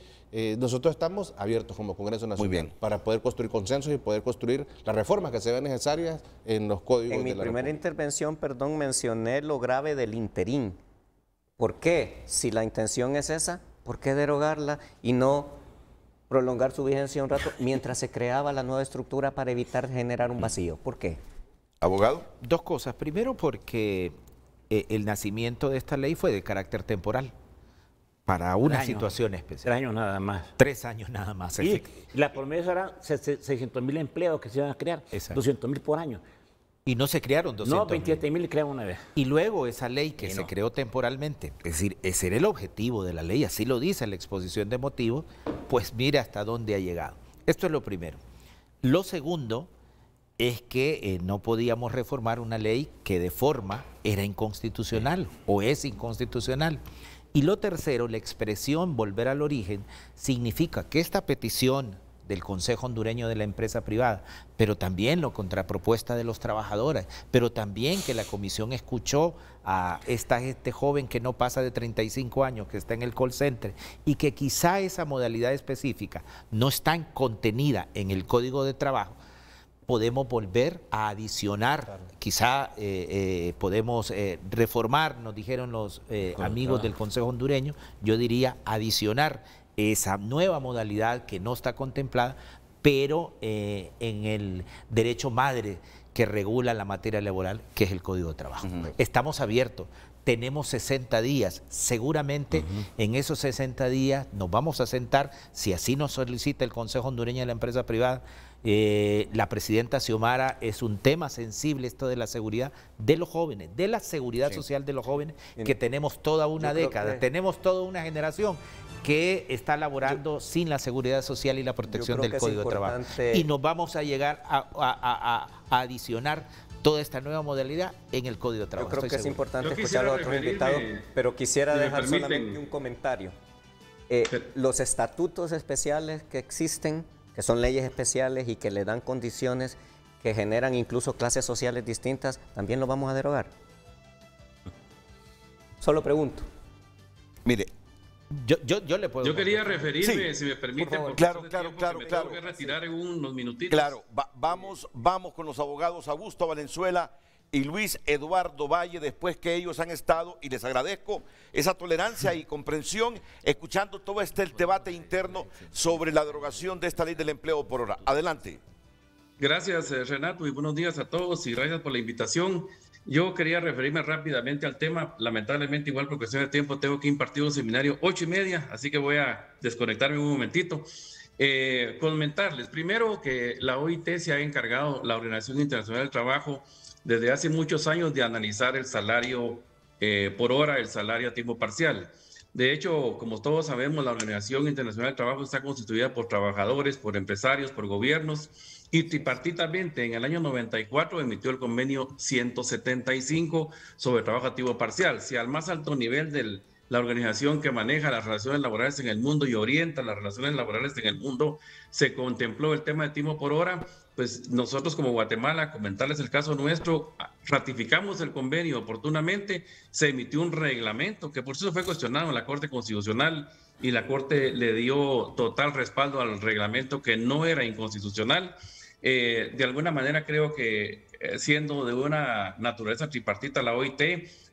nosotros estamos abiertos como Congreso Nacional para poder construir consensos y poder construir las reformas que se vean necesarias en los códigos de la En mi primera intervención, perdón, mencioné lo grave del interín. ¿Por qué? Si la intención es esa, ¿por qué derogarla y no prolongar su vigencia un rato mientras se creaba la nueva estructura para evitar generar un vacío? ¿Por qué? ¿Abogado? Dos cosas. Primero, porque el nacimiento de esta ley fue de carácter temporal, para una situación especial. 3 años nada más. 3 años nada más. Y la promesa era 600.000 empleos que se iban a crear, 200.000 por año. Y no se crearon 200.000. No, 27.000 crearon una vez. Y luego esa ley que se creó temporalmente, es decir, ese era el objetivo de la ley, así lo dice en la exposición de motivos, pues mira hasta dónde ha llegado. Esto es lo primero. Lo segundo es que no podíamos reformar una ley que de forma era inconstitucional o es inconstitucional. Y lo tercero, la expresión volver al origen significa que esta petición del Consejo Hondureño de la Empresa Privada, pero también la contrapropuesta de los trabajadores, pero también que la comisión escuchó a este joven que no pasa de 35 años, que está en el call center, y que quizá esa modalidad específica no está contenida en el Código de Trabajo, podemos volver a adicionar, quizá podemos reformar, nos dijeron los amigos del Consejo Hondureño, yo diría adicionar esa nueva modalidad que no está contemplada, pero en el derecho madre que regula la materia laboral, que es el Código de Trabajo. Estamos abiertos, tenemos 60 días, seguramente en esos 60 días nos vamos a sentar, si así nos solicita el Consejo Hondureño de la Empresa Privada. La presidenta Xiomara, es un tema sensible esto de la seguridad de los jóvenes, de la seguridad social de los jóvenes, que tenemos toda una década, tenemos toda una generación que está laborando sin la seguridad social y la protección del Código de Trabajo. Y nos vamos a llegar a adicionar toda esta nueva modalidad en el Código de Trabajo. Yo creo que es importante escuchar a otros invitados, pero quisiera dejar solamente un comentario. Los estatutos especiales que existen, que son leyes especiales y que le dan condiciones que generan incluso clases sociales distintas, ¿también lo vamos a derogar? Solo pregunto. Mire, yo le puedo... Yo quería referirme, si me permite, porque claro, me tengo que retirar en unos minutitos. Claro, vamos con los abogados Augusto Valenzuela y Luis Eduardo Valle, después que ellos han estado, y les agradezco esa tolerancia y comprensión, escuchando todo este debate interno sobre la derogación de esta ley del empleo por hora. Adelante. Gracias, Renato, y buenos días a todos, y gracias por la invitación. Yo quería referirme rápidamente al tema. Lamentablemente, igual por cuestión de tiempo, tengo que impartir un seminario 8:30, así que voy a desconectarme un momentito. Comentarles, primero, que la OIT se ha encargado, la Organización Internacional del Trabajo, desde hace muchos años de analizar el salario por hora, el salario a tiempo parcial. De hecho, como todos sabemos, la Organización Internacional del Trabajo está constituida por trabajadores, por empresarios, por gobiernos, y tripartitamente en el año 94 emitió el convenio 175 sobre trabajo a tiempo parcial. Si al más alto nivel de la organización que maneja las relaciones laborales en el mundo y orienta las relaciones laborales en el mundo, se contempló el tema de tiempo por hora, pues nosotros como Guatemala, comentarles el caso nuestro, ratificamos el convenio oportunamente, se emitió un reglamento que por eso fue cuestionado en la Corte Constitucional y la Corte le dio total respaldo al reglamento, que no era inconstitucional. De alguna manera creo que siendo de una naturaleza tripartita la OIT,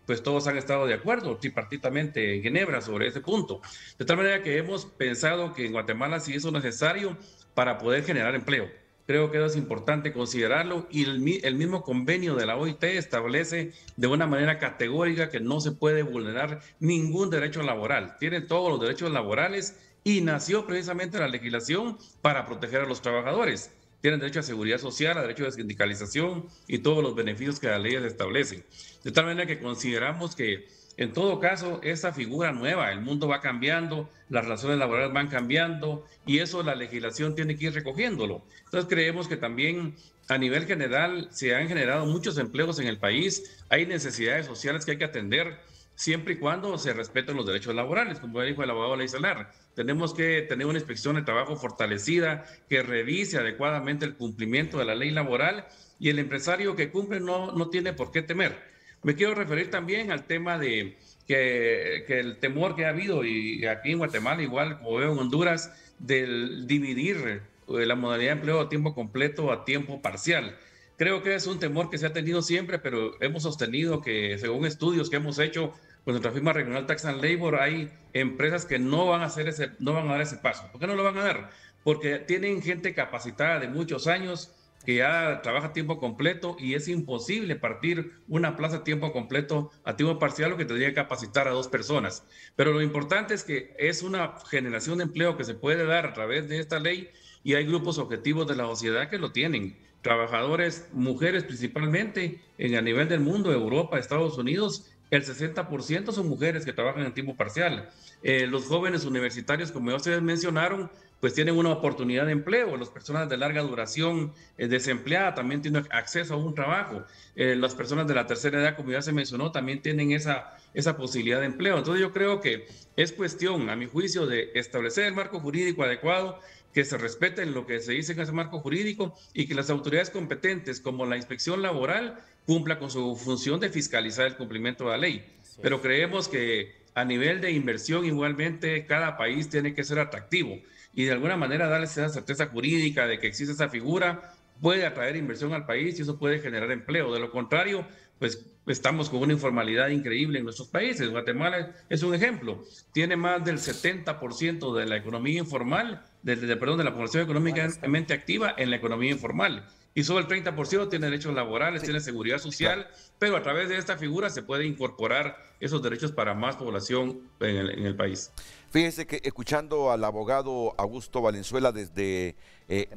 pues todos han estado de acuerdo tripartitamente en Ginebra sobre ese punto. De tal manera que hemos pensado que en Guatemala sí es necesario para poder generar empleo. Creo que eso es importante considerarlo, y el mismo convenio de la OIT establece de una manera categórica que no se puede vulnerar ningún derecho laboral. Tienen todos los derechos laborales y nació precisamente la legislación para proteger a los trabajadores. Tienen derecho a seguridad social, a derecho de sindicalización y todos los beneficios que las leyes establecen. De tal manera que consideramos que, en todo caso, esta figura nueva, el mundo va cambiando, las relaciones laborales van cambiando, y eso la legislación tiene que ir recogiéndolo. Entonces creemos que también a nivel general se han generado muchos empleos en el país, hay necesidades sociales que hay que atender, siempre y cuando se respeten los derechos laborales, como dijo el abogado Ley Salar. Tenemos que tener una inspección de trabajo fortalecida que revise adecuadamente el cumplimiento de la ley laboral, y el empresario que cumple no tiene por qué temer. Me quiero referir también al tema de que el temor que ha habido, y aquí en Guatemala igual, como veo en Honduras, del dividir la modalidad de empleo a tiempo completo a tiempo parcial. Creo que es un temor que se ha tenido siempre, pero hemos sostenido que, según estudios que hemos hecho con nuestra firma regional Tax and Labor, hay empresas que no van a dar ese paso. ¿Por qué no lo van a dar? Porque tienen gente capacitada de muchos años que ya trabaja a tiempo completo, y es imposible partir una plaza a tiempo completo a tiempo parcial, lo que tendría que capacitar a 2 personas. Pero lo importante es que es una generación de empleo que se puede dar a través de esta ley, y hay grupos objetivos de la sociedad que lo tienen. Trabajadores, mujeres principalmente, a nivel del mundo, Europa, Estados Unidos, el 60% son mujeres que trabajan en tiempo parcial. Los jóvenes universitarios, como ya ustedes mencionaron, pues tienen una oportunidad de empleo. Las personas de larga duración desempleadas también tienen acceso a un trabajo. Las personas de la tercera edad, como ya se mencionó, también tienen esa posibilidad de empleo. Entonces yo creo que es cuestión, a mi juicio, de establecer el marco jurídico adecuado, que se respete lo que se dice en ese marco jurídico, y que las autoridades competentes, como la inspección laboral, cumpla con su función de fiscalizar el cumplimiento de la ley. Pero creemos que a nivel de inversión, igualmente, cada país tiene que ser atractivo, y de alguna manera darles esa certeza jurídica de que existe esa figura, puede atraer inversión al país, y eso puede generar empleo. De lo contrario, pues estamos con una informalidad increíble en nuestros países. Guatemala es un ejemplo. Tiene más del 70% de la economía informal, de la población económicamente activa en la economía informal. y solo el 30% tiene derechos laborales, tiene seguridad social, pero a través de esta figura se puede incorporar esos derechos para más población en el país. Fíjese que escuchando al abogado Augusto Valenzuela desde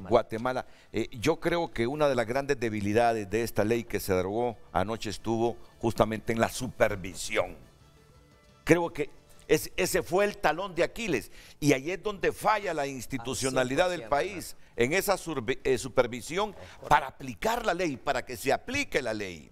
Guatemala, yo creo que una de las grandes debilidades de esta ley que se derogó anoche estuvo justamente en la supervisión. Creo que ese fue el talón de Aquiles y ahí es donde falla la institucionalidad del país, en esa supervisión para aplicar la ley, para que se aplique la ley.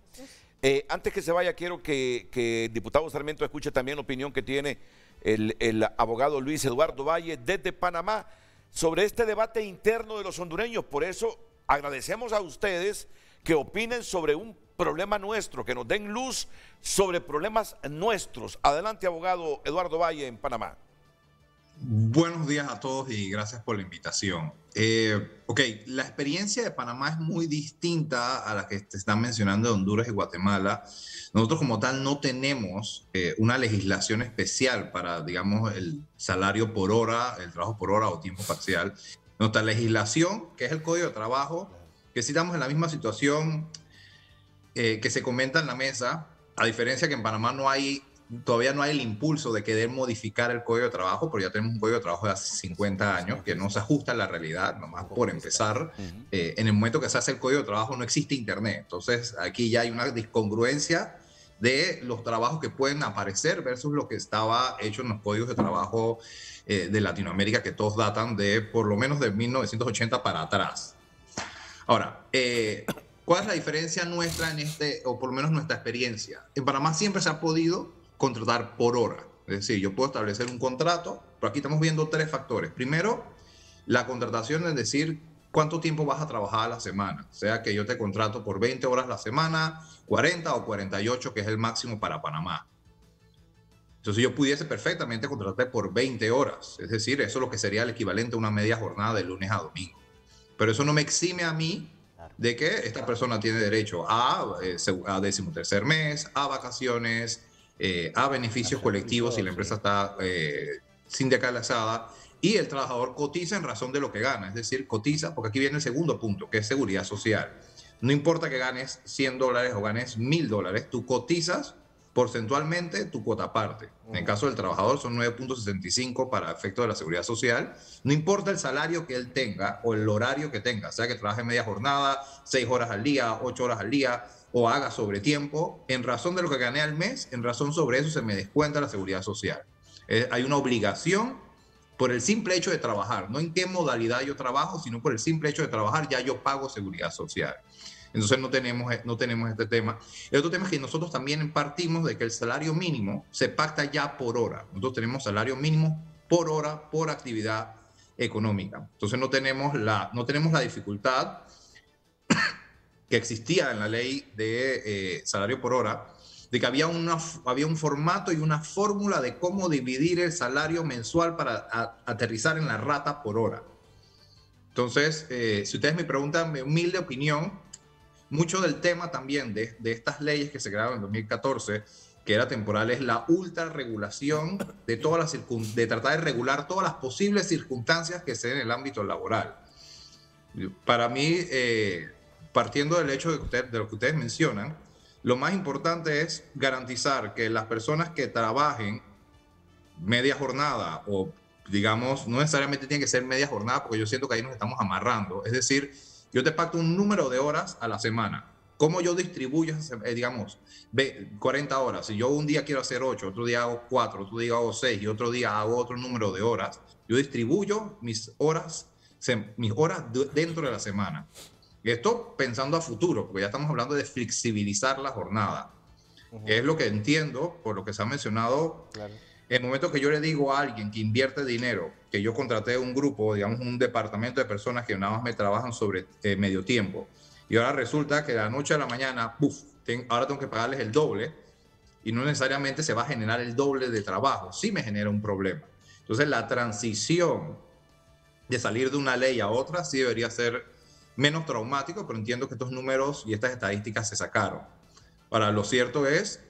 Antes que se vaya, quiero que el diputado Sarmiento escuche también la opinión que tiene el abogado Luis Eduardo Valle desde Panamá sobre este debate interno de los hondureños. Por eso agradecemos a ustedes que opinen sobre un problema nuestro, que nos den luz sobre problemas nuestros. Adelante, abogado Eduardo Valle en Panamá. Buenos días a todos y gracias por la invitación. La experiencia de Panamá es muy distinta a la que te están mencionando de Honduras y Guatemala. Nosotros como tal no tenemos una legislación especial para, digamos, el salario por hora, el trabajo por hora o tiempo parcial. Nuestra legislación, que es el Código de Trabajo, que sí estamos en la misma situación que se comenta en la mesa, a diferencia que en Panamá todavía no hay el impulso de querer modificar el Código de Trabajo, porque ya tenemos un Código de Trabajo de hace 50 años que no se ajusta a la realidad, nomás por empezar. En el momento que se hace el Código de Trabajo no existe Internet, entonces aquí ya hay una discongruencia de los trabajos que pueden aparecer versus lo que estaba hecho en los códigos de trabajo de Latinoamérica, que todos datan de por lo menos de 1980 para atrás. Ahora, ¿cuál es la diferencia nuestra o por lo menos nuestra experiencia? En Panamá siempre se ha podido contratar por hora. Es decir, yo puedo establecer un contrato, pero aquí estamos viendo tres factores. Primero, la contratación, es decir, cuánto tiempo vas a trabajar a la semana. O sea, que yo te contrato por 20 horas la semana, 40 o 48, que es el máximo para Panamá. Entonces yo pudiese perfectamente contratar por 20 horas. Es decir, eso es lo que sería el equivalente a una media jornada de lunes a domingo. Pero eso no me exime a mí de que esta persona tiene derecho a 13º mes, a vacaciones, a beneficios colectivos si la empresa está sindicalizada, y el trabajador cotiza en razón de lo que gana, es decir, cotiza, porque aquí viene el segundo punto, que es seguridad social. No importa que ganes $100 o ganes $1,000, tú cotizas porcentualmente tu cuota parte. En el caso del trabajador son 9.65 para efecto de la seguridad social. No importa el salario que él tenga o el horario que tenga, sea que trabaje media jornada, 6 horas al día, 8 horas al día, o haga sobretiempo, en razón de lo que gané al mes, en razón sobre eso se me descuenta la seguridad social. Hay una obligación por el simple hecho de trabajar, no en qué modalidad yo trabajo, sino por el simple hecho de trabajar ya yo pago seguridad social. Entonces no tenemos este tema. El otro tema es que nosotros también partimos de que el salario mínimo se pacta ya por hora. Nosotros tenemos salario mínimo por hora, por actividad económica. Entonces no tenemos la dificultad que existía en la ley de salario por hora, de que había un formato y una fórmula de cómo dividir el salario mensual para aterrizar en la rata por hora. Entonces, si ustedes me preguntan mi humilde opinión, mucho del tema también de estas leyes que se crearon en 2014, que era temporal, es la ultra regulación de tratar de regular todas las posibles circunstancias que se den en el ámbito laboral. Para mí, partiendo del hecho de lo que ustedes mencionan, lo más importante es garantizar que las personas que trabajen media jornada, o digamos, no necesariamente tiene que ser media jornada, porque yo siento que ahí nos estamos amarrando. Es decir, yo te pacto un número de horas a la semana. ¿Cómo yo distribuyo, digamos, 40 horas? Si yo un día quiero hacer 8, otro día hago 4, otro día hago 6 y otro día hago otro número de horas, yo distribuyo mis horas dentro de la semana. Esto pensando a futuro, porque ya estamos hablando de flexibilizar la jornada. Es lo que entiendo, por lo que se ha mencionado. Claro. En el momento que yo le digo a alguien que invierte dinero, que yo contraté un grupo, digamos un departamento de personas que nada más me trabajan sobre medio tiempo, y ahora resulta que de la noche a la mañana, ahora tengo que pagarles el doble, y no necesariamente se va a generar el doble de trabajo, sí me genera un problema. Entonces la transición de salir de una ley a otra sí debería ser menos traumático, pero entiendo que estos números y estas estadísticas se sacaron. Ahora, lo cierto es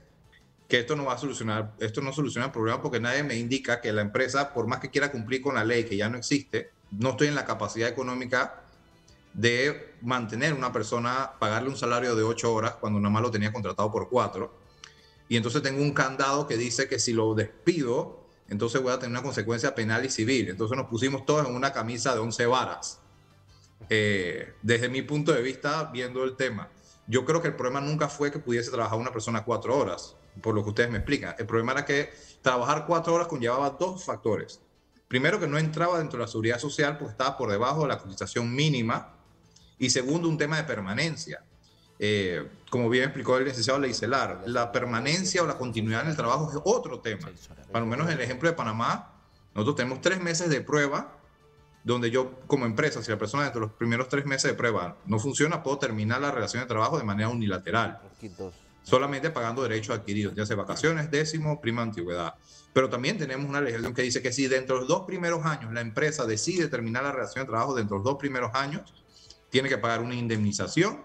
que esto no soluciona el problema, porque nadie me indica que la empresa, por más que quiera cumplir con la ley que ya no existe, no estoy en la capacidad económica de mantener una persona, pagarle un salario de 8 horas cuando nada más lo tenía contratado por 4. Y entonces tengo un candado que dice que si lo despido, entonces voy a tener una consecuencia penal y civil. Entonces nos pusimos todos en una camisa de 11 varas. Desde mi punto de vista, viendo el tema, yo creo que el problema nunca fue que pudiese trabajar una persona 4 horas, por lo que ustedes me explican. El problema era que trabajar 4 horas conllevaba 2 factores. Primero, que no entraba dentro de la seguridad social porque estaba por debajo de la cotización mínima. Y segundo, un tema de permanencia. Como bien explicó el licenciado Leicelar, la permanencia o la continuidad en el trabajo es otro tema. Por lo menos en el ejemplo de Panamá, nosotros tenemos 3 meses de prueba, donde yo como empresa, si la persona dentro de los primeros 3 meses de prueba no funciona, puedo terminar la relación de trabajo de manera unilateral, solamente pagando derechos adquiridos, ya sea vacaciones, décimo, prima de antigüedad. Pero también tenemos una legislación que dice que si dentro de los 2 primeros años la empresa decide terminar la relación de trabajo dentro de los 2 primeros años, tiene que pagar una indemnización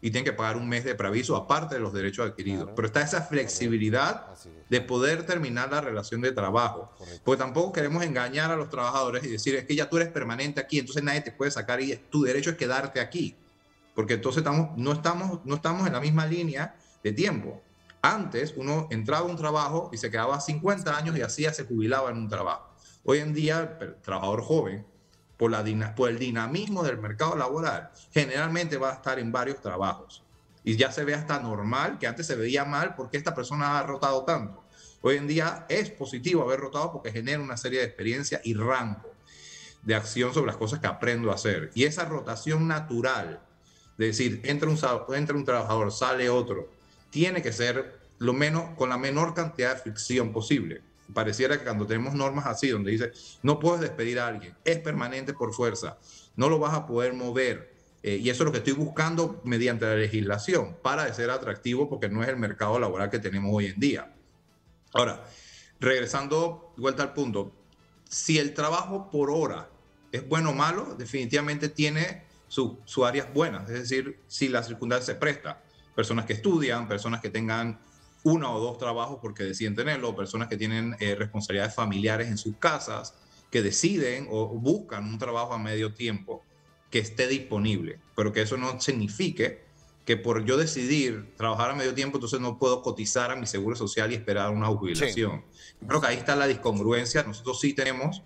y tiene que pagar un mes de preaviso aparte de los derechos adquiridos. Claro. Pero está esa flexibilidad de poder terminar la relación de trabajo. Correcto. Porque tampoco queremos engañar a los trabajadores y decir, es que ya tú eres permanente aquí, entonces nadie te puede sacar y tu derecho es quedarte aquí. Porque entonces no estamos en la misma línea de tiempo. Antes uno entraba a un trabajo y se quedaba 50 años y así se jubilaba en un trabajo. Hoy en día, el trabajador joven, por el dinamismo del mercado laboral, generalmente va a estar en varios trabajos. Y ya se ve hasta normal, que antes se veía mal porque esta persona ha rotado tanto. Hoy en día es positivo haber rotado porque genera una serie de experiencia y rango de acción sobre las cosas que aprendo a hacer. Y esa rotación natural, de decir, entra un trabajador, sale otro, tiene que ser con la menor cantidad de fricción posible. Pareciera que cuando tenemos normas así, donde dice, no puedes despedir a alguien, es permanente por fuerza, no lo vas a poder mover. Y eso es lo que estoy buscando mediante la legislación, para de ser atractivo, porque no es el mercado laboral que tenemos hoy en día. Ahora, regresando de vuelta al punto, si el trabajo por hora es bueno o malo, definitivamente tiene sus áreas buenas. Es decir, si la circunstancia se presta, personas que estudian, personas que tengan 1 o 2 trabajos porque deciden tenerlo, personas que tienen responsabilidades familiares en sus casas, que deciden o buscan un trabajo a medio tiempo que esté disponible, pero que eso no signifique que por yo decidir trabajar a medio tiempo, entonces no puedo cotizar a mi seguro social y esperar una jubilación. Sí. Creo que ahí está la discongruencia. Nosotros sí tenemos,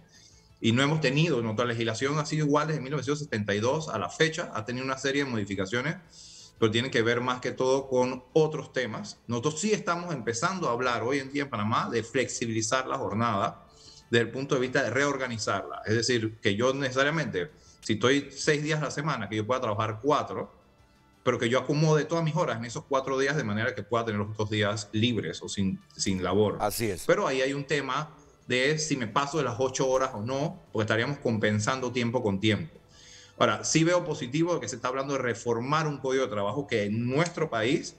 y no hemos tenido, nuestra legislación ha sido igual desde 1972 a la fecha, ha tenido una serie de modificaciones, pero tiene que ver más que todo con otros temas. Nosotros sí estamos empezando a hablar hoy en día en Panamá de flexibilizar la jornada desde el punto de vista de reorganizarla. Es decir, que yo necesariamente, si estoy 6 días a la semana, que yo pueda trabajar 4, pero que yo acomode todas mis horas en esos 4 días de manera que pueda tener los otros días libres o sin labor. Así es. Pero ahí hay un tema de si me paso de las 8 horas o no, porque estaríamos compensando tiempo con tiempo. Ahora, sí veo positivo que se está hablando de reformar un código de trabajo que en nuestro país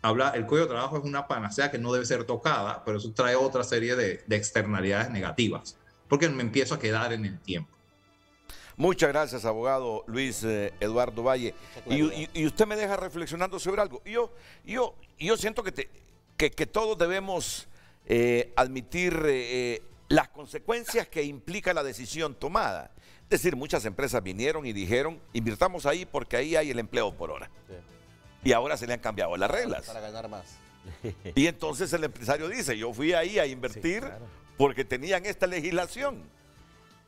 el código de trabajo es una panacea que no debe ser tocada, pero eso trae otra serie de externalidades negativas, porque me empiezo a quedar en el tiempo. Muchas gracias, abogado Luis Eduardo Valle. Y usted me deja reflexionando sobre algo. Yo siento que todos debemos admitir las consecuencias que implica la decisión tomada. Es decir, muchas empresas vinieron y dijeron, invirtamos ahí porque ahí hay el empleo por hora. Sí. Y ahora se le han cambiado las reglas. Para ganar más. Y entonces el empresario dice, yo fui ahí a invertir, sí, claro, porque tenían esta legislación.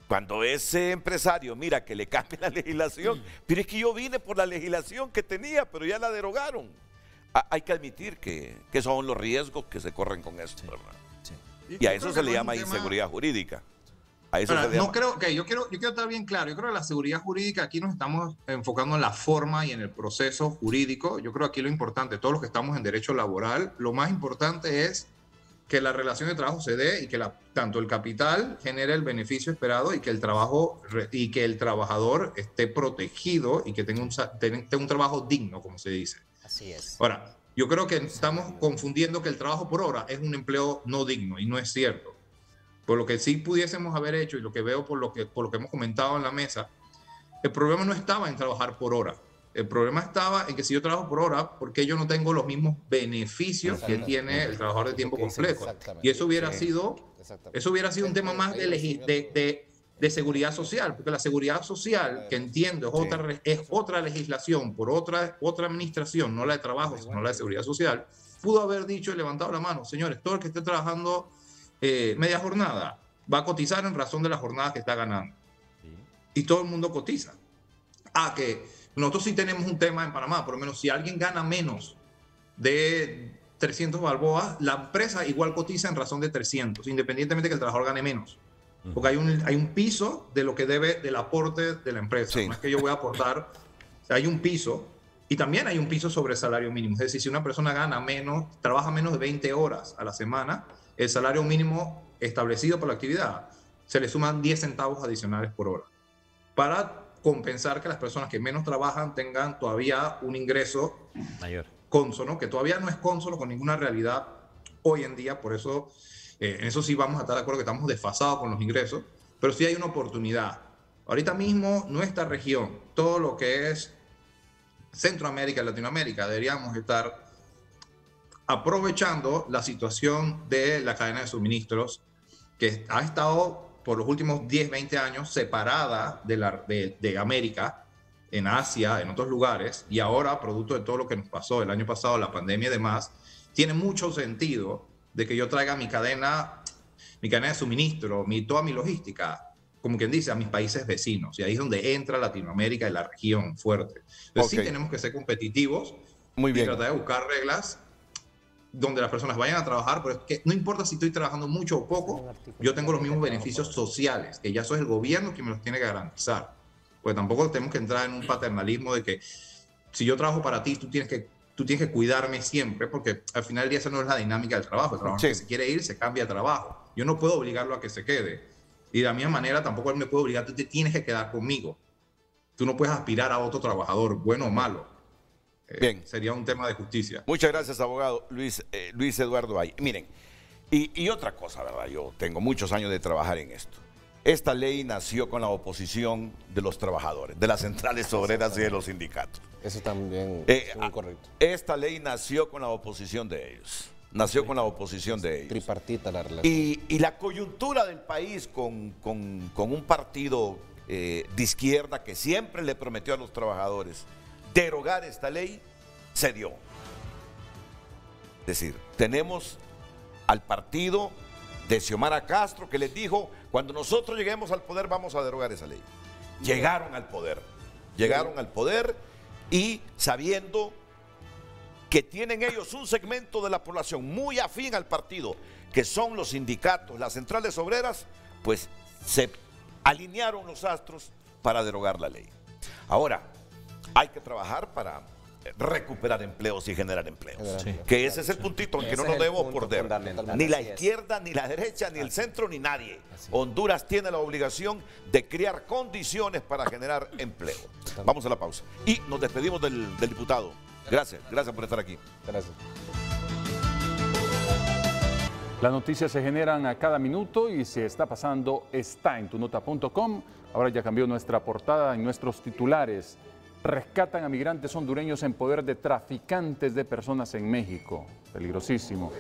Cuando ese empresario mira que le cambia la legislación, pero es que yo vine por la legislación que tenía, pero ya la derogaron. Hay que admitir que esos son los riesgos que se corren con esto, ¿verdad? Sí. Y a eso se le llama inseguridad jurídica. A eso se le llama. Yo quiero estar bien claro. Yo creo que la seguridad jurídica, aquí nos estamos enfocando en la forma y en el proceso jurídico. Yo creo que aquí lo importante, todos los que estamos en derecho laboral, lo más importante es que la relación de trabajo se dé y que tanto el capital genere el beneficio esperado y que el trabajador esté protegido y que tenga un trabajo digno, como se dice. Así es. Ahora, yo creo que estamos confundiendo que el trabajo por hora es un empleo no digno, y no es cierto. Por lo que sí pudiésemos haber hecho, y lo que veo por lo que hemos comentado en la mesa, el problema no estaba en trabajar por hora. El problema estaba en que si yo trabajo por hora, ¿por qué yo no tengo los mismos beneficios que tiene el trabajador de tiempo completo? Y eso hubiera sido un tema más de de seguridad social, porque la seguridad social, que entiendo, es otra legislación por otra administración, no la de trabajo, sino la de seguridad social, pudo haber dicho y levantado la mano, señores, todo el que esté trabajando media jornada va a cotizar en razón de la jornada que está ganando. Y todo el mundo cotiza. Que nosotros sí tenemos un tema en Panamá, por lo menos si alguien gana menos de 300 balboas, la empresa igual cotiza en razón de 300, independientemente que el trabajador gane menos. Porque hay un piso de lo que debe del aporte de la empresa. Sí. No es que yo voy a aportar, hay un piso. Y también hay un piso sobre el salario mínimo. Es decir, si una persona gana menos, trabaja menos de 20 horas a la semana, el salario mínimo establecido por la actividad, se le suman 10 centavos adicionales por hora. Para compensar que las personas que menos trabajan tengan todavía un ingreso mayor, cónsono, que todavía no es cónsono con ninguna realidad hoy en día. Por eso, en eso sí vamos a estar de acuerdo que estamos desfasados con los ingresos, pero sí hay una oportunidad. Ahorita mismo, nuestra región, todo lo que es Centroamérica y Latinoamérica, deberíamos estar aprovechando la situación de la cadena de suministros que ha estado por los últimos 10, 20 años separada de América, en Asia, en otros lugares, y ahora, producto de todo lo que nos pasó el año pasado, la pandemia y demás, tiene mucho sentido de que yo traiga mi cadena de suministro, toda mi logística, como quien dice, a mis países vecinos. Y ahí es donde entra Latinoamérica y la región fuerte. Entonces sí tenemos que ser competitivos. Muy bien. Y tratar de buscar reglas donde las personas vayan a trabajar, pero es que no importa si estoy trabajando mucho o poco, yo tengo los mismos beneficios sociales, que ya eso es el gobierno quien me los tiene que garantizar. Pues tampoco tenemos que entrar en un paternalismo de que si yo trabajo para ti, tú tienes que cuidarme siempre, porque al final del día esa no es la dinámica del trabajo. El trabajador que se quiere ir, se cambia de trabajo. Yo no puedo obligarlo a que se quede. Y de la misma manera tampoco él me puede obligar, tú te tienes que quedar conmigo. Tú no puedes aspirar a otro trabajador, bueno o malo. Bien. Sería un tema de justicia. Muchas gracias, abogado Luis Eduardo Ay. Miren, y otra cosa, ¿verdad? Yo tengo muchos años de trabajar en esto. Esta ley nació con la oposición de los trabajadores, de las centrales obreras y de los sindicatos. Eso también es muy correcto. Esta ley nació con la oposición de ellos. Nació con la oposición de ellos. Tripartita la relación. Y la coyuntura del país con un partido de izquierda que siempre le prometió a los trabajadores derogar esta ley, se dio. Es decir, tenemos al partido de Xiomara Castro que les dijo, cuando nosotros lleguemos al poder vamos a derogar esa ley. Llegaron al poder y sabiendo que tienen ellos un segmento de la población muy afín al partido, que son los sindicatos, las centrales obreras, pues se alinearon los astros para derogar la ley. Ahora, hay que trabajar para recuperar empleos y generar empleos. Sí. Que ese es el puntito en que no nos debemos perder. Ni la izquierda, ni la derecha, ni el centro, ni nadie. Honduras tiene la obligación de crear condiciones para generar empleo. Vamos a la pausa. Y nos despedimos del diputado. Gracias por estar aquí. Gracias. Las noticias se generan a cada minuto y si está pasando, está en tunota.com. Ahora ya cambió nuestra portada en nuestros titulares. Rescatan a migrantes hondureños en poder de traficantes de personas en México. Peligrosísimo.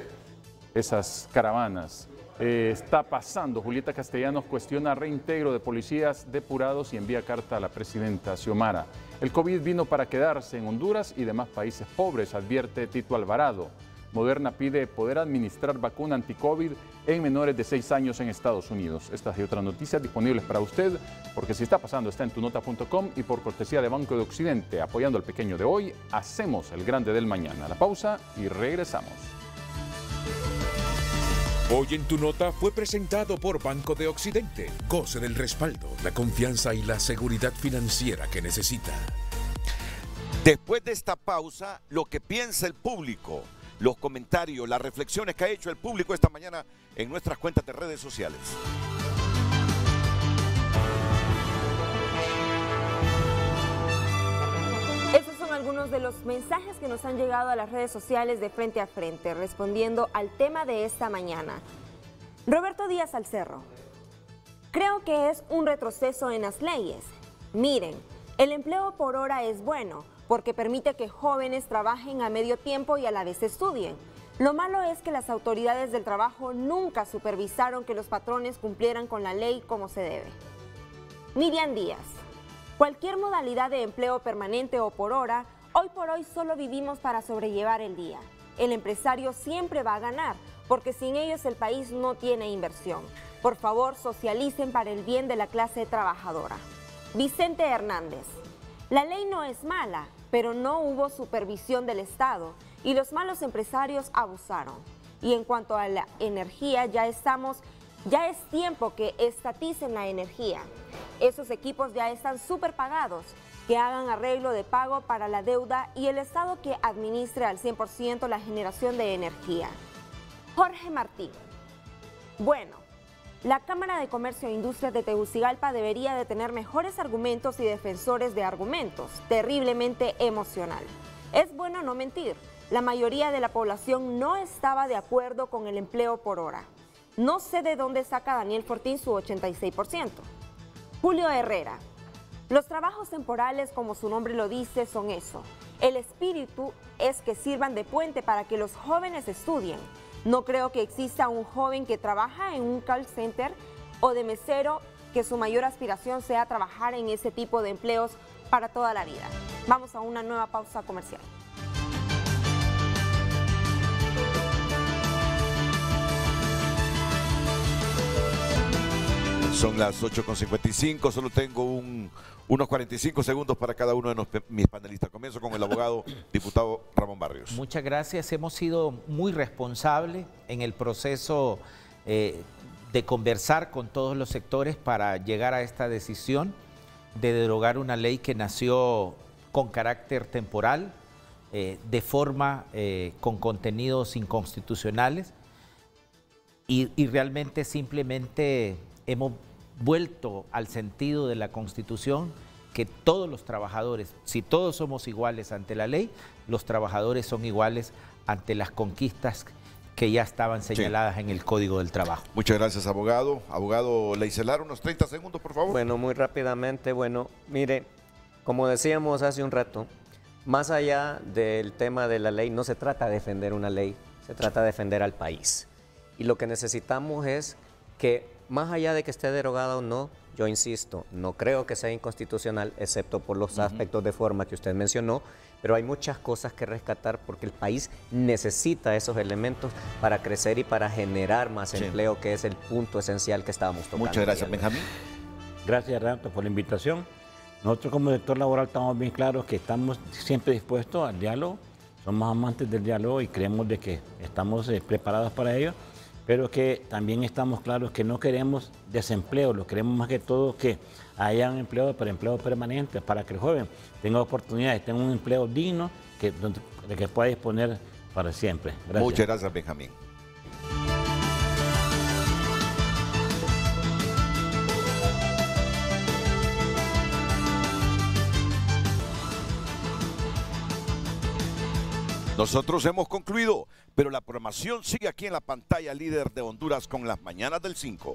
Esas caravanas. Está pasando. Julieta Castellanos cuestiona reintegro de policías depurados y envía carta a la presidenta Xiomara. El COVID vino para quedarse en Honduras y demás países pobres, advierte Tito Alvarado. Moderna pide poder administrar vacuna anti-COVID en menores de 6 años en Estados Unidos. Estas y otras noticias disponibles para usted, porque si está pasando está en tunota.com y por cortesía de Banco de Occidente, apoyando al pequeño de hoy, hacemos el grande del mañana. La pausa y regresamos. Hoy en Tu Nota fue presentado por Banco de Occidente. Goce del respaldo, la confianza y la seguridad financiera que necesita. Después de esta pausa, lo que piensa el público, los comentarios, las reflexiones que ha hecho el público esta mañana en nuestras cuentas de redes sociales. Esos son algunos de los mensajes que nos han llegado a las redes sociales de Frente a Frente, respondiendo al tema de esta mañana. Roberto Díaz Alcerro: creo que es un retroceso en las leyes. Miren, el empleo por hora es bueno, porque permite que jóvenes trabajen a medio tiempo y a la vez estudien. Lo malo es que las autoridades del trabajo nunca supervisaron que los patrones cumplieran con la ley como se debe. Miriam Díaz. Cualquier modalidad de empleo permanente o por hora, hoy por hoy solo vivimos para sobrellevar el día. El empresario siempre va a ganar, porque sin ellos el país no tiene inversión. Por favor, socialicen para el bien de la clase trabajadora. Vicente Hernández. La ley no es mala, pero no hubo supervisión del Estado y los malos empresarios abusaron. Y en cuanto a la energía, ya es tiempo que estaticen la energía. Esos equipos ya están súper pagados, que hagan arreglo de pago para la deuda y el Estado que administre al 100% la generación de energía. Jorge Martín. Bueno, la Cámara de Comercio e Industria de Tegucigalpa debería de tener mejores argumentos y defensores de argumentos. Terriblemente emocional. Es bueno no mentir. La mayoría de la población no estaba de acuerdo con el empleo por hora. No sé de dónde saca Daniel Fortín su 86%. Julio Herrera. Los trabajos temporales, como su nombre lo dice, son eso. El espíritu es que sirvan de puente para que los jóvenes estudien. No creo que exista un joven que trabaja en un call center o de mesero que su mayor aspiración sea trabajar en ese tipo de empleos para toda la vida. Vamos a una nueva pausa comercial. Son las 8:55, solo tengo unos 45 segundos para cada uno de mis panelistas. Comienzo con el abogado diputado Ramón Barrios. Muchas gracias. Hemos sido muy responsables en el proceso de conversar con todos los sectores para llegar a esta decisión de derogar una ley que nació con carácter temporal, de forma con contenidos inconstitucionales y realmente simplemente hemos vuelto al sentido de la Constitución, que todos los trabajadores, si todos somos iguales ante la ley, los trabajadores son iguales ante las conquistas que ya estaban señaladas en el Código del Trabajo. Muchas gracias, abogado. Abogado Leicelar, unos 30 segundos, por favor. Bueno, muy rápidamente, mire, como decíamos hace un rato, más allá del tema de la ley, no se trata de defender una ley, se trata de defender al país. Y lo que necesitamos es que, más allá de que esté derogada o no, yo insisto, no creo que sea inconstitucional, excepto por los aspectos de forma que usted mencionó, pero hay muchas cosas que rescatar porque el país necesita esos elementos para crecer y para generar más empleo, que es el punto esencial que estábamos tocando. Muchas gracias, Benjamín. Gracias, Renato, por la invitación. Nosotros como sector laboral estamos bien claros que estamos siempre dispuestos al diálogo, somos amantes del diálogo y creemos de que estamos preparados para ello, pero que también estamos claros que no queremos desempleo, lo queremos más que todo que haya un empleo, pero empleo permanente, para que el joven tenga oportunidades, tenga un empleo digno de que pueda disponer para siempre. Gracias. Muchas gracias, Benjamín. Nosotros hemos concluido, pero la programación sigue aquí en la pantalla líder de Honduras con las mañanas del 5.